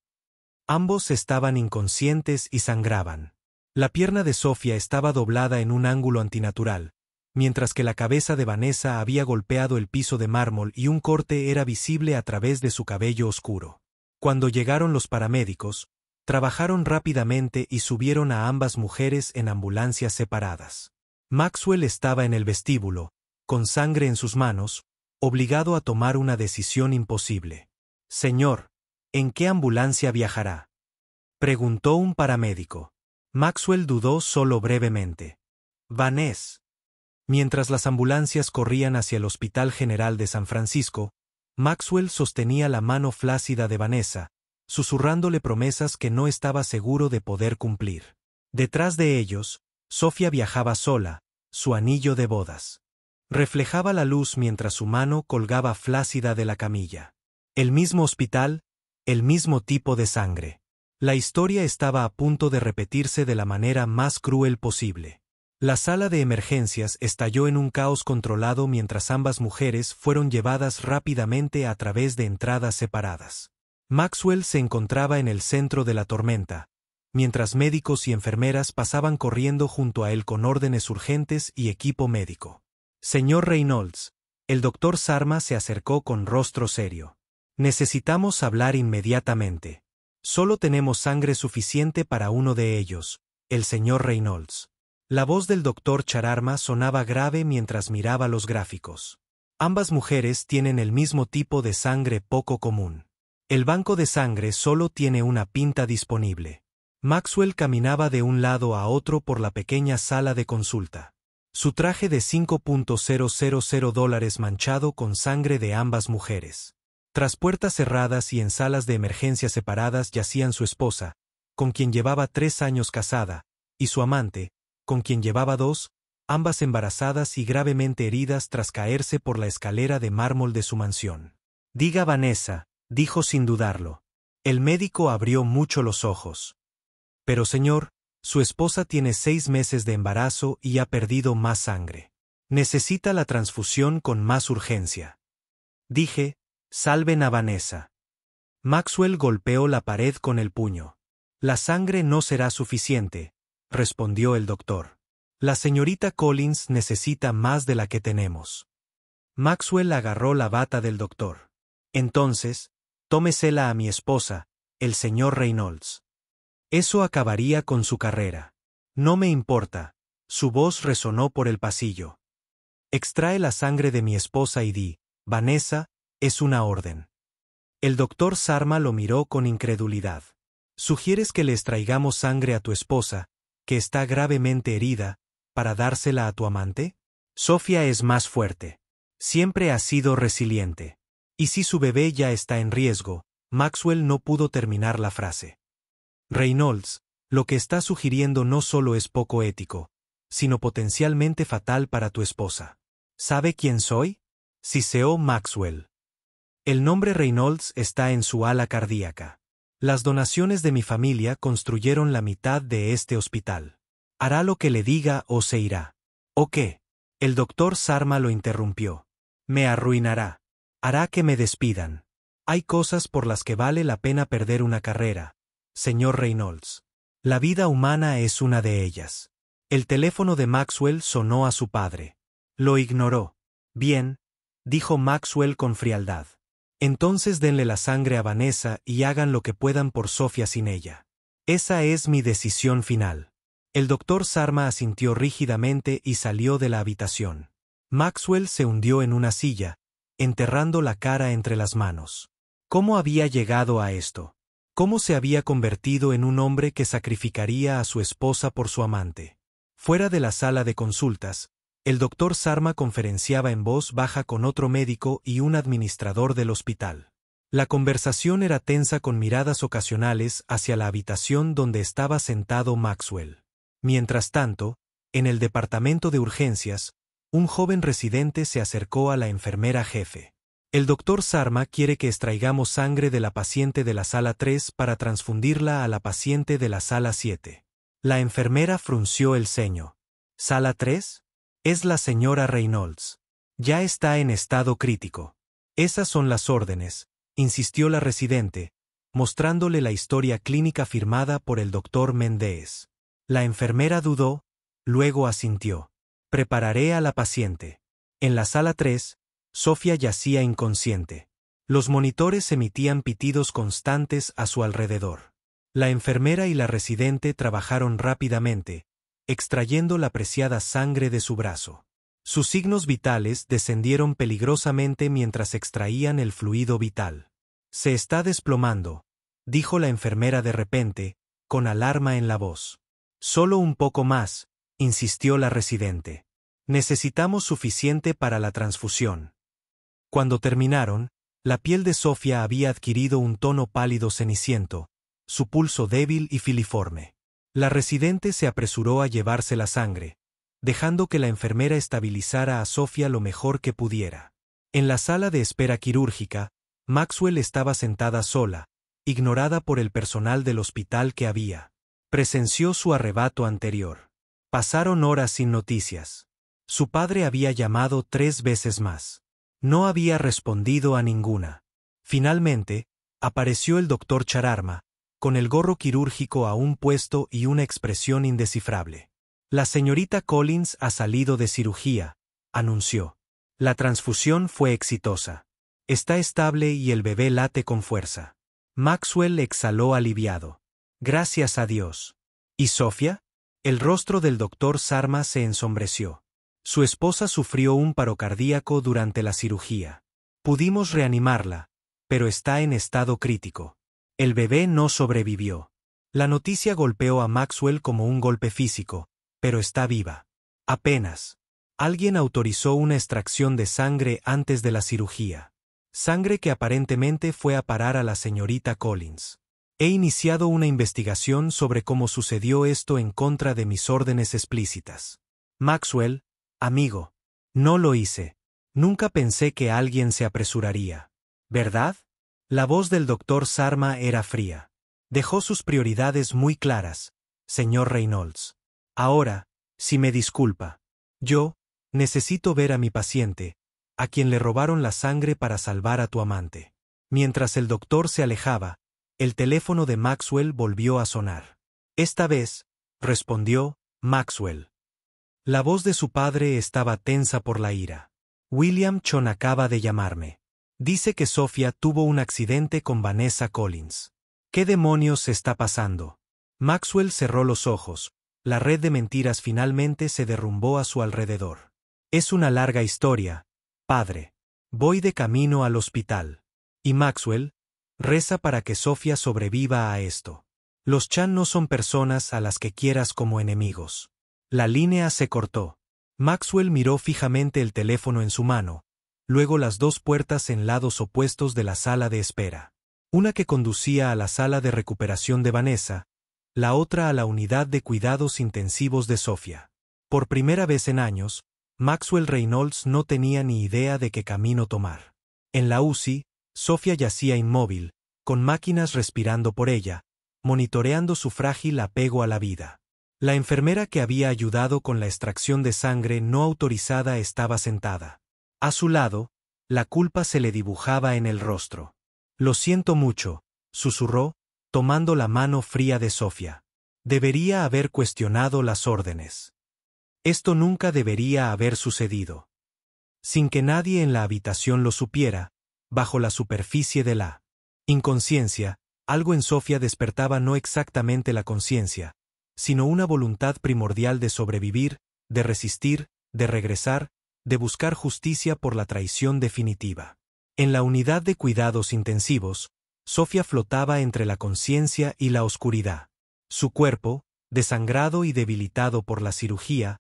Ambos estaban inconscientes y sangraban. La pierna de Sofía estaba doblada en un ángulo antinatural, mientras que la cabeza de Vanessa había golpeado el piso de mármol y un corte era visible a través de su cabello oscuro. Cuando llegaron los paramédicos, trabajaron rápidamente y subieron a ambas mujeres en ambulancias separadas. Maxwell estaba en el vestíbulo, con sangre en sus manos, obligado a tomar una decisión imposible. Señor, ¿en qué ambulancia viajará?, preguntó un paramédico. Maxwell dudó solo brevemente. Vanessa. Mientras las ambulancias corrían hacia el Hospital General de San Francisco, Maxwell sostenía la mano flácida de Vanessa, susurrándole promesas que no estaba seguro de poder cumplir. Detrás de ellos, Sofía viajaba sola, su anillo de bodas. Reflejaba la luz mientras su mano colgaba flácida de la camilla. El mismo hospital, el mismo tipo de sangre. La historia estaba a punto de repetirse de la manera más cruel posible. La sala de emergencias estalló en un caos controlado mientras ambas mujeres fueron llevadas rápidamente a través de entradas separadas. Maxwell se encontraba en el centro de la tormenta, mientras médicos y enfermeras pasaban corriendo junto a él con órdenes urgentes y equipo médico. Señor Reynolds, el doctor Sarma se acercó con rostro serio. Necesitamos hablar inmediatamente. Solo tenemos sangre suficiente para uno de ellos, el señor Reynolds. La voz del doctor Chararma sonaba grave mientras miraba los gráficos. Ambas mujeres tienen el mismo tipo de sangre poco común. El banco de sangre solo tiene una pinta disponible. Maxwell caminaba de un lado a otro por la pequeña sala de consulta. Su traje de $5,000 manchado con sangre de ambas mujeres. Tras puertas cerradas y en salas de emergencia separadas yacían su esposa, con quien llevaba 3 años casada, y su amante, con quien llevaba 2, ambas embarazadas y gravemente heridas tras caerse por la escalera de mármol de su mansión. Diga Vanessa, dijo sin dudarlo. El médico abrió mucho los ojos. Pero señor, su esposa tiene 6 meses de embarazo y ha perdido más sangre. Necesita la transfusión con más urgencia. Dije, salven a Vanessa. Maxwell golpeó la pared con el puño. La sangre no será suficiente, respondió el doctor. La señorita Collins necesita más de la que tenemos. Maxwell agarró la bata del doctor. Entonces, tómesela a mi esposa, el señor Reynolds. Eso acabaría con su carrera. No me importa. Su voz resonó por el pasillo. Extrae la sangre de mi esposa y di, Vanessa, es una orden. El doctor Sarma lo miró con incredulidad. ¿Sugieres que le extraigamos sangre a tu esposa, que está gravemente herida, para dársela a tu amante? Sofía es más fuerte. Siempre ha sido resiliente. Y si su bebé ya está en riesgo, Maxwell no pudo terminar la frase. Reynolds, lo que está sugiriendo no solo es poco ético, sino potencialmente fatal para tu esposa. ¿Sabe quién soy? Siseó Maxwell. El nombre Reynolds está en su ala cardíaca. Las donaciones de mi familia construyeron la mitad de este hospital. Hará lo que le diga o se irá. ¿O qué? El doctor Sarma lo interrumpió. Me arruinará. Hará que me despidan. Hay cosas por las que vale la pena perder una carrera, señor Reynolds. La vida humana es una de ellas. El teléfono de Maxwell sonó a su padre. Lo ignoró. Bien, dijo Maxwell con frialdad. Entonces denle la sangre a Vanessa y hagan lo que puedan por Sofía sin ella. Esa es mi decisión final. El doctor Sarma asintió rígidamente y salió de la habitación. Maxwell se hundió en una silla, enterrando la cara entre las manos. ¿Cómo había llegado a esto? ¿Cómo se había convertido en un hombre que sacrificaría a su esposa por su amante? Fuera de la sala de consultas, el doctor Sarma conferenciaba en voz baja con otro médico y un administrador del hospital. La conversación era tensa con miradas ocasionales hacia la habitación donde estaba sentado Maxwell. Mientras tanto, en el departamento de urgencias, un joven residente se acercó a la enfermera jefe. El doctor Sarma quiere que extraigamos sangre de la paciente de la sala 3 para transfundirla a la paciente de la sala 7. La enfermera frunció el ceño. ¿Sala 3? Es la señora Reynolds. Ya está en estado crítico. Esas son las órdenes, insistió la residente, mostrándole la historia clínica firmada por el doctor Méndez. La enfermera dudó, luego asintió. Prepararé a la paciente. En la sala 3, Sofía yacía inconsciente. Los monitores emitían pitidos constantes a su alrededor. La enfermera y la residente trabajaron rápidamente, extrayendo la preciada sangre de su brazo. Sus signos vitales descendieron peligrosamente mientras extraían el fluido vital. Se está desplomando, dijo la enfermera de repente, con alarma en la voz. Solo un poco más, insistió la residente. Necesitamos suficiente para la transfusión. Cuando terminaron, la piel de Sofía había adquirido un tono pálido ceniciento, su pulso débil y filiforme. La residente se apresuró a llevarse la sangre, dejando que la enfermera estabilizara a Sofía lo mejor que pudiera. En la sala de espera quirúrgica, Maxwell estaba sentada sola, ignorada por el personal del hospital que había presenció su arrebato anterior. Pasaron horas sin noticias. Su padre había llamado 3 veces más. No había respondido a ninguna. Finalmente, apareció el doctor Chararma, con el gorro quirúrgico aún puesto y una expresión indescifrable. La señorita Collins ha salido de cirugía, anunció. La transfusión fue exitosa. Está estable y el bebé late con fuerza. Maxwell exhaló aliviado. Gracias a Dios. ¿Y Sofía? El rostro del doctor Sarma se ensombreció. Su esposa sufrió un paro cardíaco durante la cirugía. Pudimos reanimarla, pero está en estado crítico. El bebé no sobrevivió. La noticia golpeó a Maxwell como un golpe físico, pero está viva. Apenas. Alguien autorizó una extracción de sangre antes de la cirugía. Sangre que aparentemente fue a parar a la señorita Collins. He iniciado una investigación sobre cómo sucedió esto en contra de mis órdenes explícitas. Maxwell, amigo. No lo hice. Nunca pensé que alguien se apresuraría. ¿Verdad? La voz del doctor Sarma era fría. Dejó sus prioridades muy claras, señor Reynolds. Ahora, si me disculpa. Yo, necesito ver a mi paciente, a quien le robaron la sangre para salvar a tu amante. Mientras el doctor se alejaba, el teléfono de Maxwell volvió a sonar. Esta vez, respondió, Maxwell. La voz de su padre estaba tensa por la ira. William Chon acaba de llamarme. Dice que Sofía tuvo un accidente con Vanessa Collins. ¿Qué demonios está pasando? Maxwell cerró los ojos. La red de mentiras finalmente se derrumbó a su alrededor. Es una larga historia, padre. Voy de camino al hospital. Y Maxwell, reza para que Sofía sobreviva a esto. Los Chan no son personas a las que quieras como enemigos. La línea se cortó. Maxwell miró fijamente el teléfono en su mano, luego las 2 puertas en lados opuestos de la sala de espera. Una que conducía a la sala de recuperación de Vanessa, la otra a la unidad de cuidados intensivos de Sofía. Por primera vez en años, Maxwell Reynolds no tenía ni idea de qué camino tomar. En la UCI, Sofía yacía inmóvil, con máquinas respirando por ella, monitoreando su frágil apego a la vida. La enfermera que había ayudado con la extracción de sangre no autorizada estaba sentada. A su lado, la culpa se le dibujaba en el rostro. «Lo siento mucho», susurró, tomando la mano fría de Sofía. «Debería haber cuestionado las órdenes. Esto nunca debería haber sucedido». Sin que nadie en la habitación lo supiera, bajo la superficie de la inconsciencia, algo en Sofía despertaba no exactamente la conciencia, sino una voluntad primordial de sobrevivir, de resistir, de regresar, de buscar justicia por la traición definitiva. En la unidad de cuidados intensivos, Sofía flotaba entre la conciencia y la oscuridad. Su cuerpo, desangrado y debilitado por la cirugía,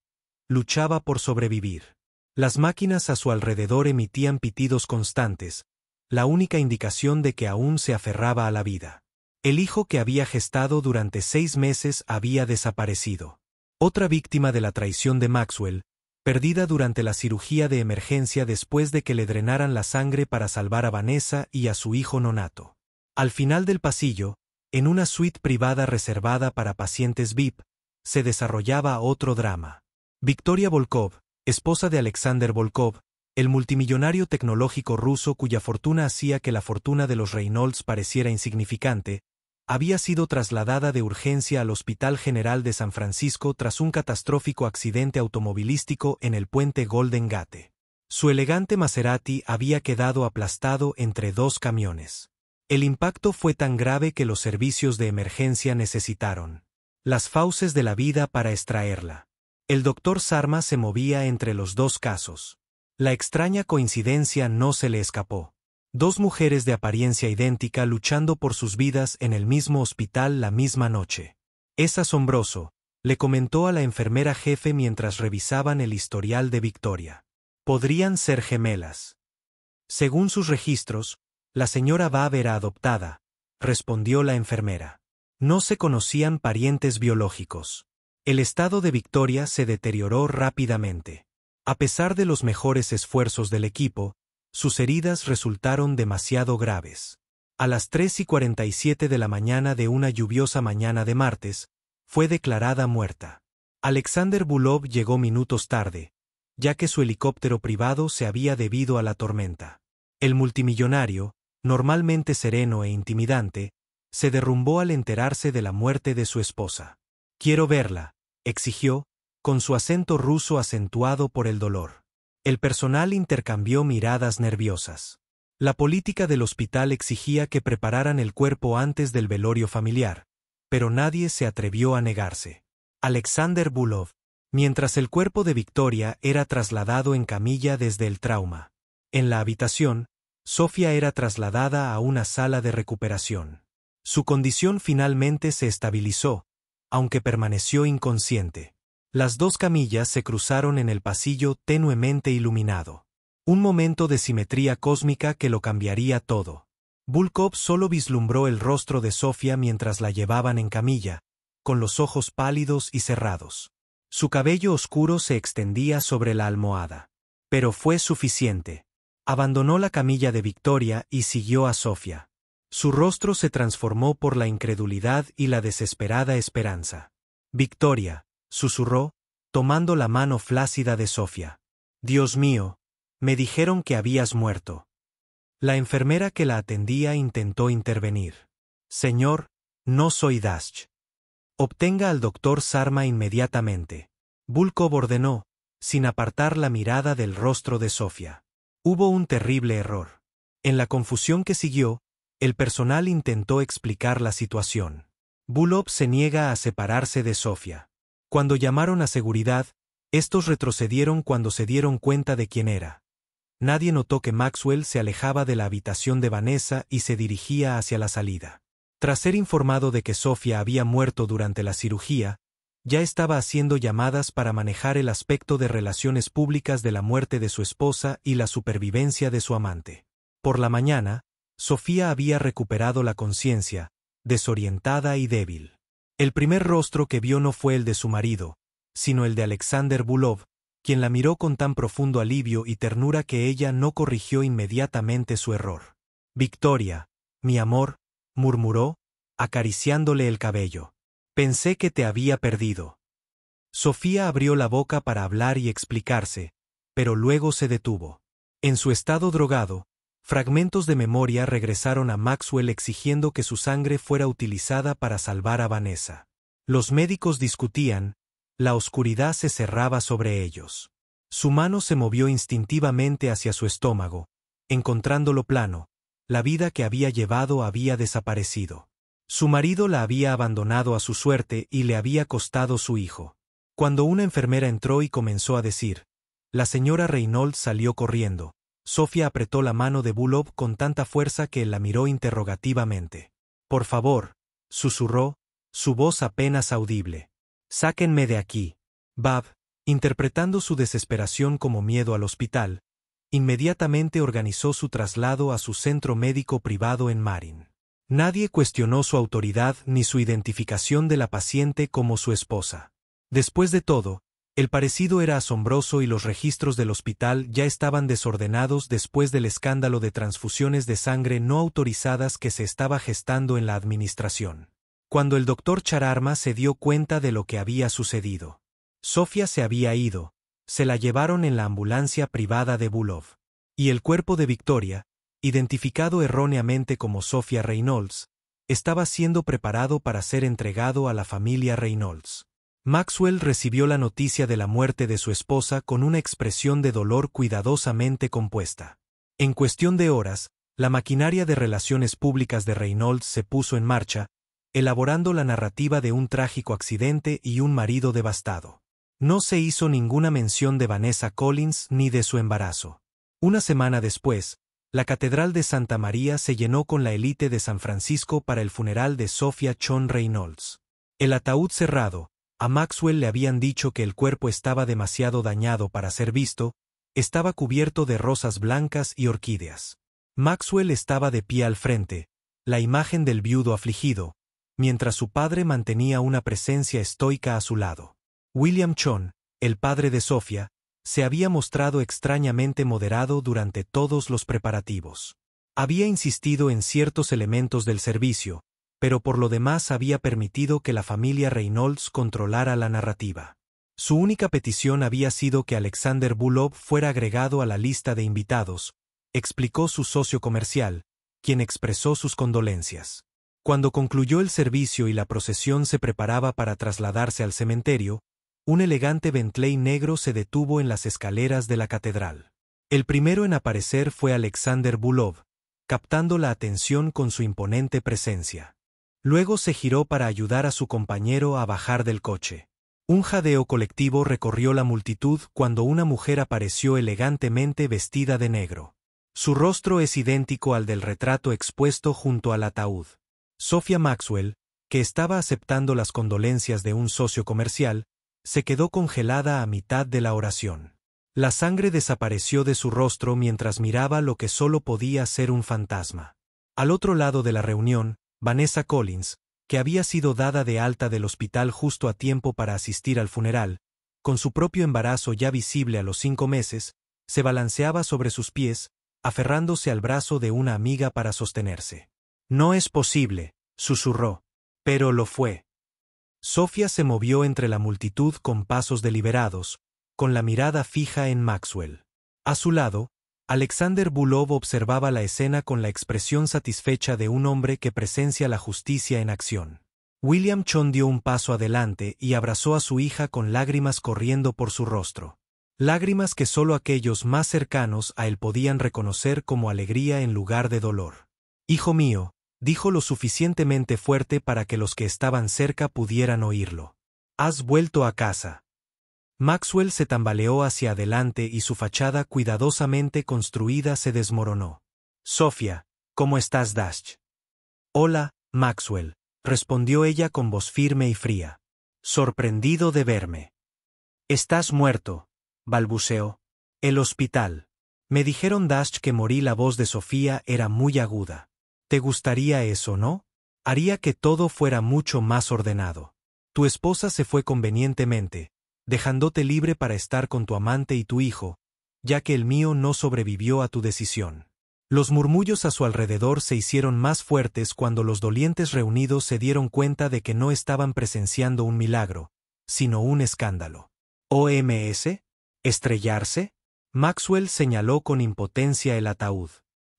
luchaba por sobrevivir. Las máquinas a su alrededor emitían pitidos constantes, la única indicación de que aún se aferraba a la vida. El hijo que había gestado durante 6 meses había desaparecido. Otra víctima de la traición de Maxwell, perdida durante la cirugía de emergencia después de que le drenaran la sangre para salvar a Vanessa y a su hijo nonato. Al final del pasillo, en una suite privada reservada para pacientes VIP, se desarrollaba otro drama. Victoria Volkov, esposa de Alexander Volkov, el multimillonario tecnológico ruso cuya fortuna hacía que la fortuna de los Reynolds pareciera insignificante, había sido trasladada de urgencia al Hospital General de San Francisco tras un catastrófico accidente automovilístico en el puente Golden Gate. Su elegante Maserati había quedado aplastado entre 2 camiones. El impacto fue tan grave que los servicios de emergencia necesitaron las fauces de la vida para extraerla. El doctor Sarma se movía entre los 2 casos. La extraña coincidencia no se le escapó. 2 mujeres de apariencia idéntica luchando por sus vidas en el mismo hospital la misma noche. «Es asombroso», le comentó a la enfermera jefe mientras revisaban el historial de Victoria. «Podrían ser gemelas». «Según sus registros, la señora Babb era adoptada», respondió la enfermera. No se conocían parientes biológicos. El estado de Victoria se deterioró rápidamente. A pesar de los mejores esfuerzos del equipo, sus heridas resultaron demasiado graves. A las 3:47 de la mañana de una lluviosa mañana de martes, fue declarada muerta. Alexander Bulov llegó minutos tarde, ya que su helicóptero privado se había debido a la tormenta. El multimillonario, normalmente sereno e intimidante, se derrumbó al enterarse de la muerte de su esposa. «Quiero verla», exigió, con su acento ruso acentuado por el dolor. El personal intercambió miradas nerviosas. La política del hospital exigía que prepararan el cuerpo antes del velorio familiar, pero nadie se atrevió a negarse. Alexander Bulov, mientras el cuerpo de Victoria era trasladado en camilla desde el trauma. En la habitación, Sofía era trasladada a una sala de recuperación. Su condición finalmente se estabilizó, aunque permaneció inconsciente. Las 2 camillas se cruzaron en el pasillo tenuemente iluminado. Un momento de simetría cósmica que lo cambiaría todo. Volkov solo vislumbró el rostro de Sofía mientras la llevaban en camilla, con los ojos pálidos y cerrados. Su cabello oscuro se extendía sobre la almohada. Pero fue suficiente. Abandonó la camilla de Victoria y siguió a Sofía. Su rostro se transformó por la incredulidad y la desesperada esperanza. «Victoria», susurró, tomando la mano flácida de Sofía. «Dios mío, me dijeron que habías muerto». La enfermera que la atendía intentó intervenir. «Señor, no soy Dash. Obtenga al doctor Sarma inmediatamente». Volkov ordenó, sin apartar la mirada del rostro de Sofía. Hubo un terrible error. En la confusión que siguió, el personal intentó explicar la situación. Bulov se niega a separarse de Sofía. Cuando llamaron a seguridad, estos retrocedieron cuando se dieron cuenta de quién era. Nadie notó que Maxwell se alejaba de la habitación de Vanessa y se dirigía hacia la salida. Tras ser informado de que Sofía había muerto durante la cirugía, ya estaba haciendo llamadas para manejar el aspecto de relaciones públicas de la muerte de su esposa y la supervivencia de su amante. Por la mañana, Sofía había recuperado la conciencia, desorientada y débil. El primer rostro que vio no fue el de su marido, sino el de Alexander Bulov, quien la miró con tan profundo alivio y ternura que ella no corrigió inmediatamente su error. Victoria, mi amor, murmuró, acariciándole el cabello. Pensé que te había perdido. Sofía abrió la boca para hablar y explicarse, pero luego se detuvo. En su estado drogado, fragmentos de memoria regresaron a Maxwell exigiendo que su sangre fuera utilizada para salvar a Vanessa. Los médicos discutían, la oscuridad se cerraba sobre ellos. Su mano se movió instintivamente hacia su estómago, encontrándolo plano. La vida que había llevado había desaparecido. Su marido la había abandonado a su suerte y le había costado su hijo. Cuando una enfermera entró y comenzó a decir, la señora Reynolds salió corriendo. Sofía apretó la mano de Bulov con tanta fuerza que él la miró interrogativamente. Por favor, susurró, su voz apenas audible. Sáquenme de aquí. Bab, interpretando su desesperación como miedo al hospital, inmediatamente organizó su traslado a su centro médico privado en Marin. Nadie cuestionó su autoridad ni su identificación de la paciente como su esposa. Después de todo, el parecido era asombroso y los registros del hospital ya estaban desordenados después del escándalo de transfusiones de sangre no autorizadas que se estaba gestando en la administración. Cuando el doctor Chararma se dio cuenta de lo que había sucedido. Sofía se había ido, se la llevaron en la ambulancia privada de Bulov. Y el cuerpo de Victoria, identificado erróneamente como Sofía Reynolds, estaba siendo preparado para ser entregado a la familia Reynolds. Maxwell recibió la noticia de la muerte de su esposa con una expresión de dolor cuidadosamente compuesta. En cuestión de horas, la maquinaria de relaciones públicas de Reynolds se puso en marcha, elaborando la narrativa de un trágico accidente y un marido devastado. No se hizo ninguna mención de Vanessa Collins ni de su embarazo. Una semana después, la Catedral de Santa María se llenó con la élite de San Francisco para el funeral de Sophia Chon Reynolds. El ataúd cerrado, a Maxwell le habían dicho que el cuerpo estaba demasiado dañado para ser visto, estaba cubierto de rosas blancas y orquídeas. Maxwell estaba de pie al frente, la imagen del viudo afligido, mientras su padre mantenía una presencia estoica a su lado. William Chon, el padre de Sophia, se había mostrado extrañamente moderado durante todos los preparativos. Había insistido en ciertos elementos del servicio, pero por lo demás había permitido que la familia Reynolds controlara la narrativa. Su única petición había sido que Alexander Bulov fuera agregado a la lista de invitados, explicó su socio comercial, quien expresó sus condolencias. Cuando concluyó el servicio y la procesión se preparaba para trasladarse al cementerio, un elegante Bentley negro se detuvo en las escaleras de la catedral. El primero en aparecer fue Alexander Bulov, captando la atención con su imponente presencia. Luego se giró para ayudar a su compañero a bajar del coche. Un jadeo colectivo recorrió la multitud cuando una mujer apareció elegantemente vestida de negro. Su rostro es idéntico al del retrato expuesto junto al ataúd. Sophia Maxwell, que estaba aceptando las condolencias de un socio comercial, se quedó congelada a mitad de la oración. La sangre desapareció de su rostro mientras miraba lo que solo podía ser un fantasma. Al otro lado de la reunión, Vanessa Collins, que había sido dada de alta del hospital justo a tiempo para asistir al funeral, con su propio embarazo ya visible a los 5 meses, se balanceaba sobre sus pies, aferrándose al brazo de una amiga para sostenerse. No es posible, susurró. Pero lo fue. Sofía se movió entre la multitud con pasos deliberados, con la mirada fija en Maxwell. A su lado, Alexander Bulov observaba la escena con la expresión satisfecha de un hombre que presencia la justicia en acción. William Chon dio un paso adelante y abrazó a su hija con lágrimas corriendo por su rostro. Lágrimas que solo aquellos más cercanos a él podían reconocer como alegría en lugar de dolor. Hijo mío, dijo lo suficientemente fuerte para que los que estaban cerca pudieran oírlo. Has vuelto a casa. Maxwell se tambaleó hacia adelante y su fachada cuidadosamente construida se desmoronó. Sofía, ¿cómo estás, Dash? Hola, Maxwell, respondió ella con voz firme y fría. Sorprendido de verme. Estás muerto, balbuceó. El hospital. Me dijeron, Dash, que morí. La voz de Sofía era muy aguda. ¿Te gustaría eso, no? Haría que todo fuera mucho más ordenado. Tu esposa se fue convenientemente, dejándote libre para estar con tu amante y tu hijo, ya que el mío no sobrevivió a tu decisión. Los murmullos a su alrededor se hicieron más fuertes cuando los dolientes reunidos se dieron cuenta de que no estaban presenciando un milagro, sino un escándalo. ¿OMS? ¿Estrellarse? Maxwell señaló con impotencia el ataúd.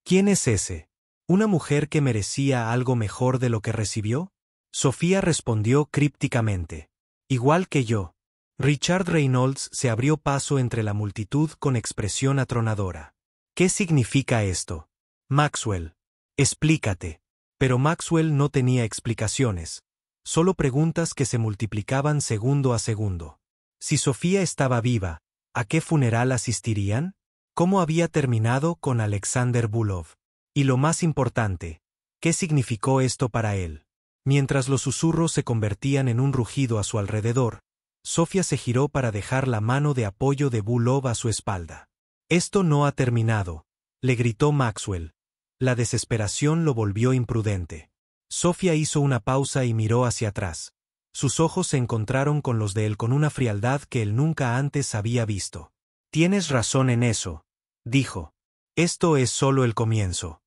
¿Quién es ese? ¿Una mujer que merecía algo mejor de lo que recibió? Sofía respondió crípticamente. Igual que yo. Richard Reynolds se abrió paso entre la multitud con expresión atronadora. ¿Qué significa esto? Maxwell. Explícate. Pero Maxwell no tenía explicaciones, solo preguntas que se multiplicaban segundo a segundo. Si Sofía estaba viva, ¿a qué funeral asistirían? ¿Cómo había terminado con Alexander Bulov? Y lo más importante, ¿qué significó esto para él? Mientras los susurros se convertían en un rugido a su alrededor, Sofía se giró para dejar la mano de apoyo de Bulov a su espalda. Esto no ha terminado, le gritó Maxwell. La desesperación lo volvió imprudente. Sofía hizo una pausa y miró hacia atrás. Sus ojos se encontraron con los de él con una frialdad que él nunca antes había visto. Tienes razón en eso, dijo. Esto es solo el comienzo.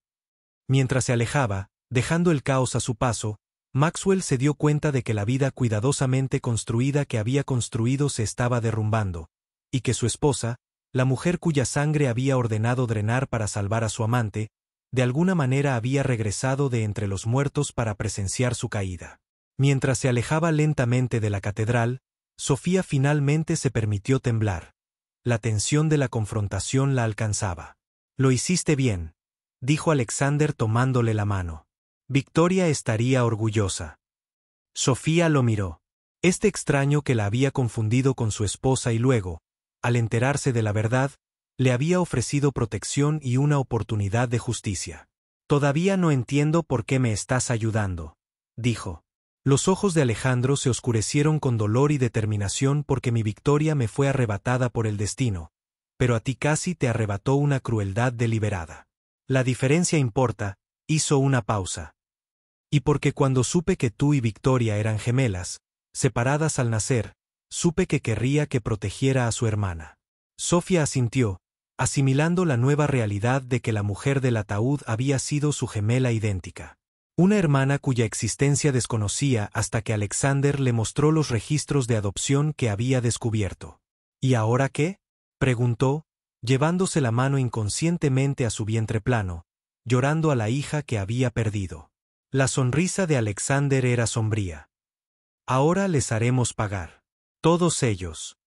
Mientras se alejaba, dejando el caos a su paso, Maxwell se dio cuenta de que la vida cuidadosamente construida que había construido se estaba derrumbando, y que su esposa, la mujer cuya sangre había ordenado drenar para salvar a su amante, de alguna manera había regresado de entre los muertos para presenciar su caída. Mientras se alejaba lentamente de la catedral, Sofía finalmente se permitió temblar. La tensión de la confrontación la alcanzaba. Lo hiciste bien, dijo Alexander tomándole la mano. Victoria estaría orgullosa. Sofía lo miró. Este extraño que la había confundido con su esposa y luego, al enterarse de la verdad, le había ofrecido protección y una oportunidad de justicia. Todavía no entiendo por qué me estás ayudando, dijo. Los ojos de Alejandro se oscurecieron con dolor y determinación porque mi victoria me fue arrebatada por el destino, pero a ti casi te arrebató una crueldad deliberada. La diferencia importa, hizo una pausa. Y porque cuando supe que tú y Victoria eran gemelas, separadas al nacer, supe que querría que protegiera a su hermana. Sofía asintió, asimilando la nueva realidad de que la mujer del ataúd había sido su gemela idéntica. Una hermana cuya existencia desconocía hasta que Alexander le mostró los registros de adopción que había descubierto. ¿Y ahora qué? Preguntó, llevándose la mano inconscientemente a su vientre plano, llorando a la hija que había perdido. La sonrisa de Alexander era sombría. Ahora les haremos pagar. Todos ellos.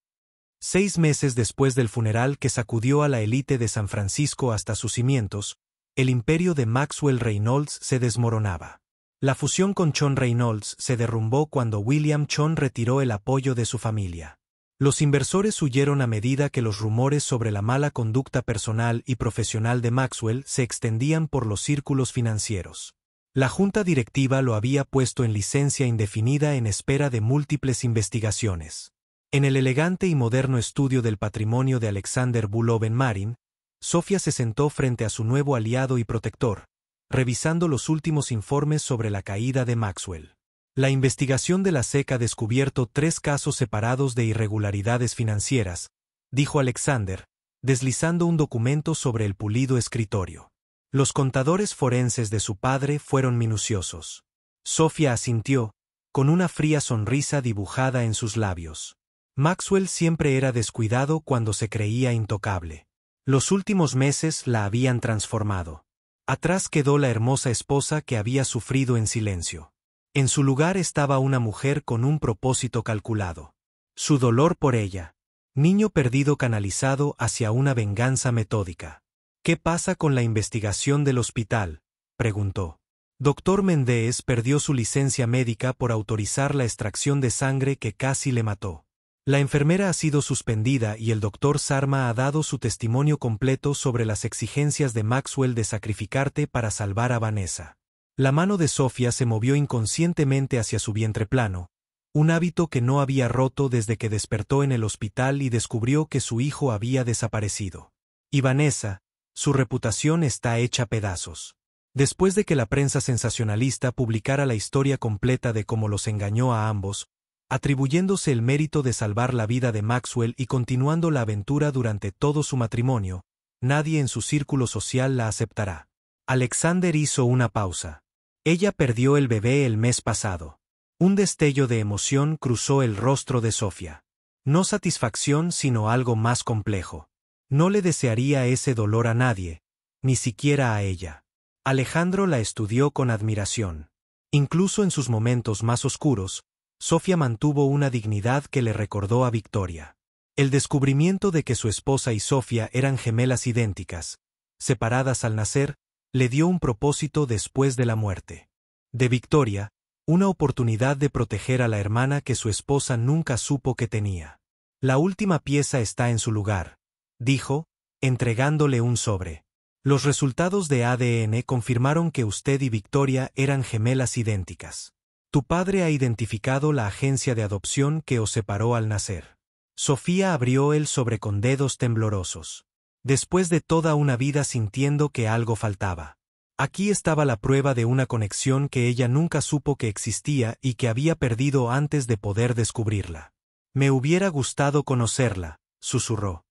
6 meses después del funeral que sacudió a la élite de San Francisco hasta sus cimientos, el imperio de Maxwell Reynolds se desmoronaba. La fusión con Chon Reynolds se derrumbó cuando William Chon retiró el apoyo de su familia. Los inversores huyeron a medida que los rumores sobre la mala conducta personal y profesional de Maxwell se extendían por los círculos financieros. La junta directiva lo había puesto en licencia indefinida en espera de múltiples investigaciones. En el elegante y moderno estudio del patrimonio de Alexander Bulov en Marin, Sofía se sentó frente a su nuevo aliado y protector, revisando los últimos informes sobre la caída de Maxwell. La investigación de la SEC ha descubierto 3 casos separados de irregularidades financieras, dijo Alexander, deslizando un documento sobre el pulido escritorio. Los contadores forenses de su padre fueron minuciosos. Sofía asintió, con una fría sonrisa dibujada en sus labios. Maxwell siempre era descuidado cuando se creía intocable. Los últimos meses la habían transformado. Atrás quedó la hermosa esposa que había sufrido en silencio. En su lugar estaba una mujer con un propósito calculado. Su dolor por ella. Niño perdido canalizado hacia una venganza metódica. ¿Qué pasa con la investigación del hospital?, preguntó. Dr. Méndez perdió su licencia médica por autorizar la extracción de sangre que casi le mató. La enfermera ha sido suspendida y el Dr. Sarma ha dado su testimonio completo sobre las exigencias de Maxwell de sacrificarte para salvar a Vanessa. La mano de Sofía se movió inconscientemente hacia su vientre plano, un hábito que no había roto desde que despertó en el hospital y descubrió que su hijo había desaparecido. Y Vanessa, su reputación está hecha pedazos. Después de que la prensa sensacionalista publicara la historia completa de cómo los engañó a ambos, atribuyéndose el mérito de salvar la vida de Maxwell y continuando la aventura durante todo su matrimonio, nadie en su círculo social la aceptará. Alexander hizo una pausa. Ella perdió el bebé el mes pasado. Un destello de emoción cruzó el rostro de Sofía. No satisfacción, sino algo más complejo. No le desearía ese dolor a nadie, ni siquiera a ella. Alejandro la estudió con admiración. Incluso en sus momentos más oscuros, Sofía mantuvo una dignidad que le recordó a Victoria. El descubrimiento de que su esposa y Sofía eran gemelas idénticas, separadas al nacer, le dio un propósito después de la muerte. De Victoria, una oportunidad de proteger a la hermana que su esposa nunca supo que tenía. La última pieza está en su lugar, dijo, entregándole un sobre. Los resultados de ADN confirmaron que usted y Victoria eran gemelas idénticas. Tu padre ha identificado la agencia de adopción que os separó al nacer. Sofía abrió el sobre con dedos temblorosos. Después de toda una vida sintiendo que algo faltaba. Aquí estaba la prueba de una conexión que ella nunca supo que existía y que había perdido antes de poder descubrirla. Me hubiera gustado conocerla, susurró.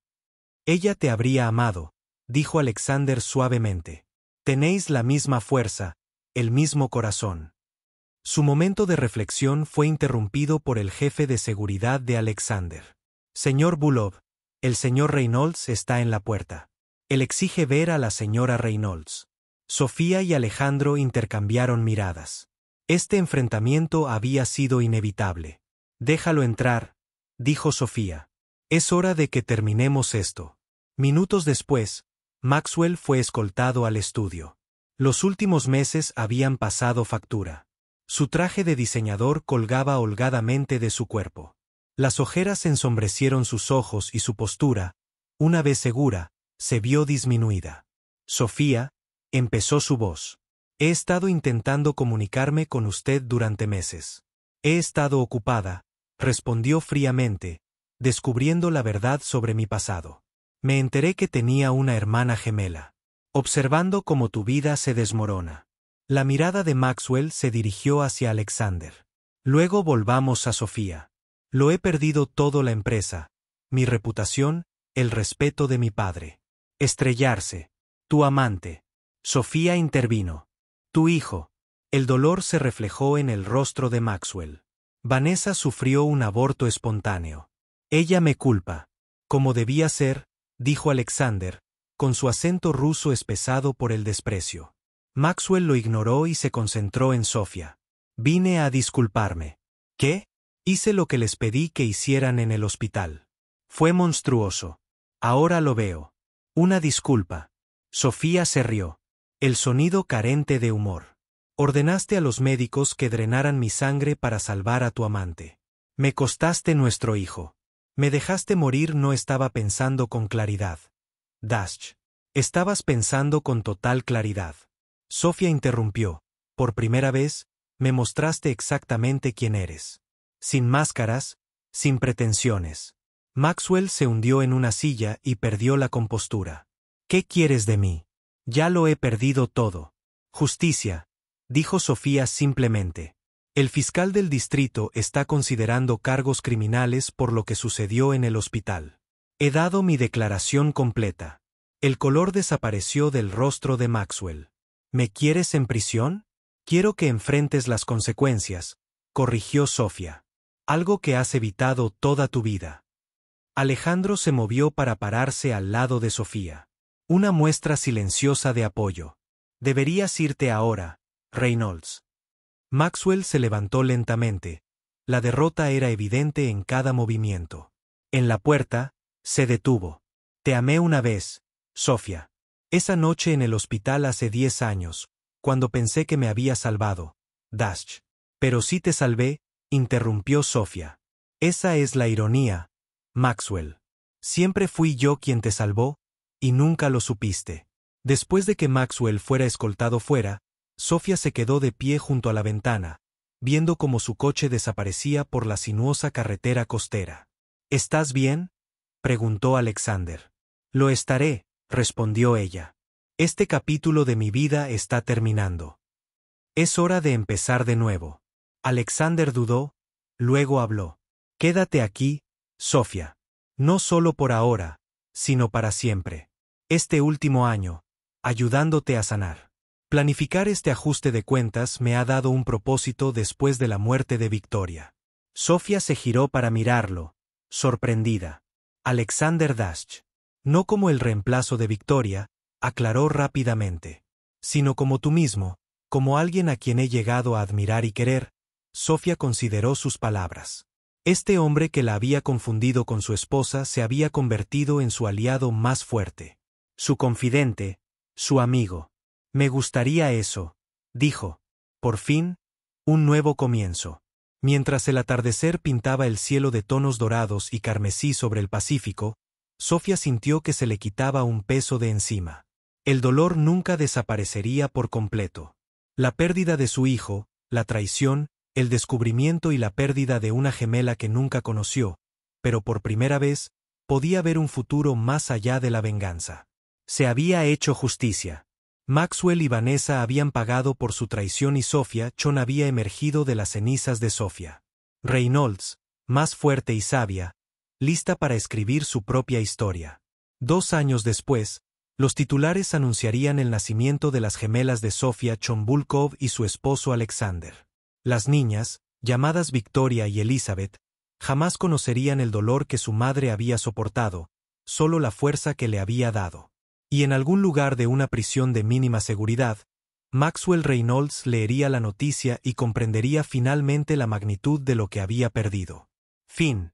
Ella te habría amado, dijo Alexander suavemente. Tenéis la misma fuerza, el mismo corazón. Su momento de reflexión fue interrumpido por el jefe de seguridad de Alexander. Señor Bulov, el señor Reynolds está en la puerta. Él exige ver a la señora Reynolds. Sofía y Alejandro intercambiaron miradas. Este enfrentamiento había sido inevitable. Déjalo entrar, dijo Sofía. Es hora de que terminemos esto. Minutos después, Maxwell fue escoltado al estudio. Los últimos meses habían pasado factura. Su traje de diseñador colgaba holgadamente de su cuerpo. Las ojeras ensombrecieron sus ojos y su postura, una vez segura, se vio disminuida. Sofía, empezó su voz. He estado intentando comunicarme con usted durante meses. He estado ocupada, respondió fríamente, descubriendo la verdad sobre mi pasado. Me enteré que tenía una hermana gemela. Observando cómo tu vida se desmorona. La mirada de Maxwell se dirigió hacia Alexander. Luego volvamos a Sofía. Lo he perdido todo, la empresa, mi reputación, el respeto de mi padre. Estrellarse. Tu amante. Sofía intervino. Tu hijo. El dolor se reflejó en el rostro de Maxwell. Vanessa sufrió un aborto espontáneo. Ella me culpa. Como debía ser, dijo Alexander, con su acento ruso espesado por el desprecio. Maxwell lo ignoró y se concentró en Sofía. Vine a disculparme. ¿Qué? Hice lo que les pedí que hicieran en el hospital. Fue monstruoso. Ahora lo veo. Una disculpa. Sofía se rió. El sonido carente de humor. Ordenaste a los médicos que drenaran mi sangre para salvar a tu amante. Me costaste nuestro hijo. Me dejaste morir. No estaba pensando con claridad. Dash. Estabas pensando con total claridad. Sofía interrumpió. Por primera vez, me mostraste exactamente quién eres. Sin máscaras, sin pretensiones. Maxwell se hundió en una silla y perdió la compostura. ¿Qué quieres de mí? Ya lo he perdido todo. Justicia, dijo Sofía simplemente. El fiscal del distrito está considerando cargos criminales por lo que sucedió en el hospital. He dado mi declaración completa. El color desapareció del rostro de Maxwell. ¿Me quieres en prisión? Quiero que enfrentes las consecuencias, corrigió Sofía. Algo que has evitado toda tu vida. Alejandro se movió para pararse al lado de Sofía. Una muestra silenciosa de apoyo. Deberías irte ahora, Reynolds. Maxwell se levantó lentamente. La derrota era evidente en cada movimiento. En la puerta, se detuvo. Te amé una vez, Sofía. Esa noche en el hospital hace 10 años, cuando pensé que me había salvado. Dash. Pero sí te salvé, interrumpió Sofía. Esa es la ironía, Maxwell. Siempre fui yo quien te salvó, y nunca lo supiste. Después de que Maxwell fuera escoltado fuera, Sofía se quedó de pie junto a la ventana, viendo cómo su coche desaparecía por la sinuosa carretera costera. ¿Estás bien?, preguntó Alexander. Lo estaré, respondió ella. Este capítulo de mi vida está terminando. Es hora de empezar de nuevo. Alexander dudó, luego habló. Quédate aquí, Sofía. No solo por ahora, sino para siempre. este último año, ayudándote a sanar. Planificar este ajuste de cuentas me ha dado un propósito después de la muerte de Victoria. Sofía se giró para mirarlo, sorprendida. Alexander Dash. No como el reemplazo de Victoria, aclaró rápidamente. Sino como tú mismo, como alguien a quien he llegado a admirar y querer. Sofía consideró sus palabras. Este hombre que la había confundido con su esposa se había convertido en su aliado más fuerte. Su confidente, su amigo. Me gustaría eso, dijo. Por fin, un nuevo comienzo. Mientras el atardecer pintaba el cielo de tonos dorados y carmesí sobre el Pacífico, Sofía sintió que se le quitaba un peso de encima. El dolor nunca desaparecería por completo. La pérdida de su hijo, la traición, el descubrimiento y la pérdida de una gemela que nunca conoció, pero por primera vez, podía ver un futuro más allá de la venganza. Se había hecho justicia. Maxwell y Vanessa habían pagado por su traición y Sofía Chon había emergido de las cenizas de Sofía Reynolds, más fuerte y sabia, lista para escribir su propia historia. 2 años después, los titulares anunciarían el nacimiento de las gemelas de Sofía Chon Volkov y su esposo Alexander. Las niñas, llamadas Victoria y Elizabeth, jamás conocerían el dolor que su madre había soportado, solo la fuerza que le había dado. Y en algún lugar de una prisión de mínima seguridad, Maxwell Reynolds leería la noticia y comprendería finalmente la magnitud de lo que había perdido. Fin.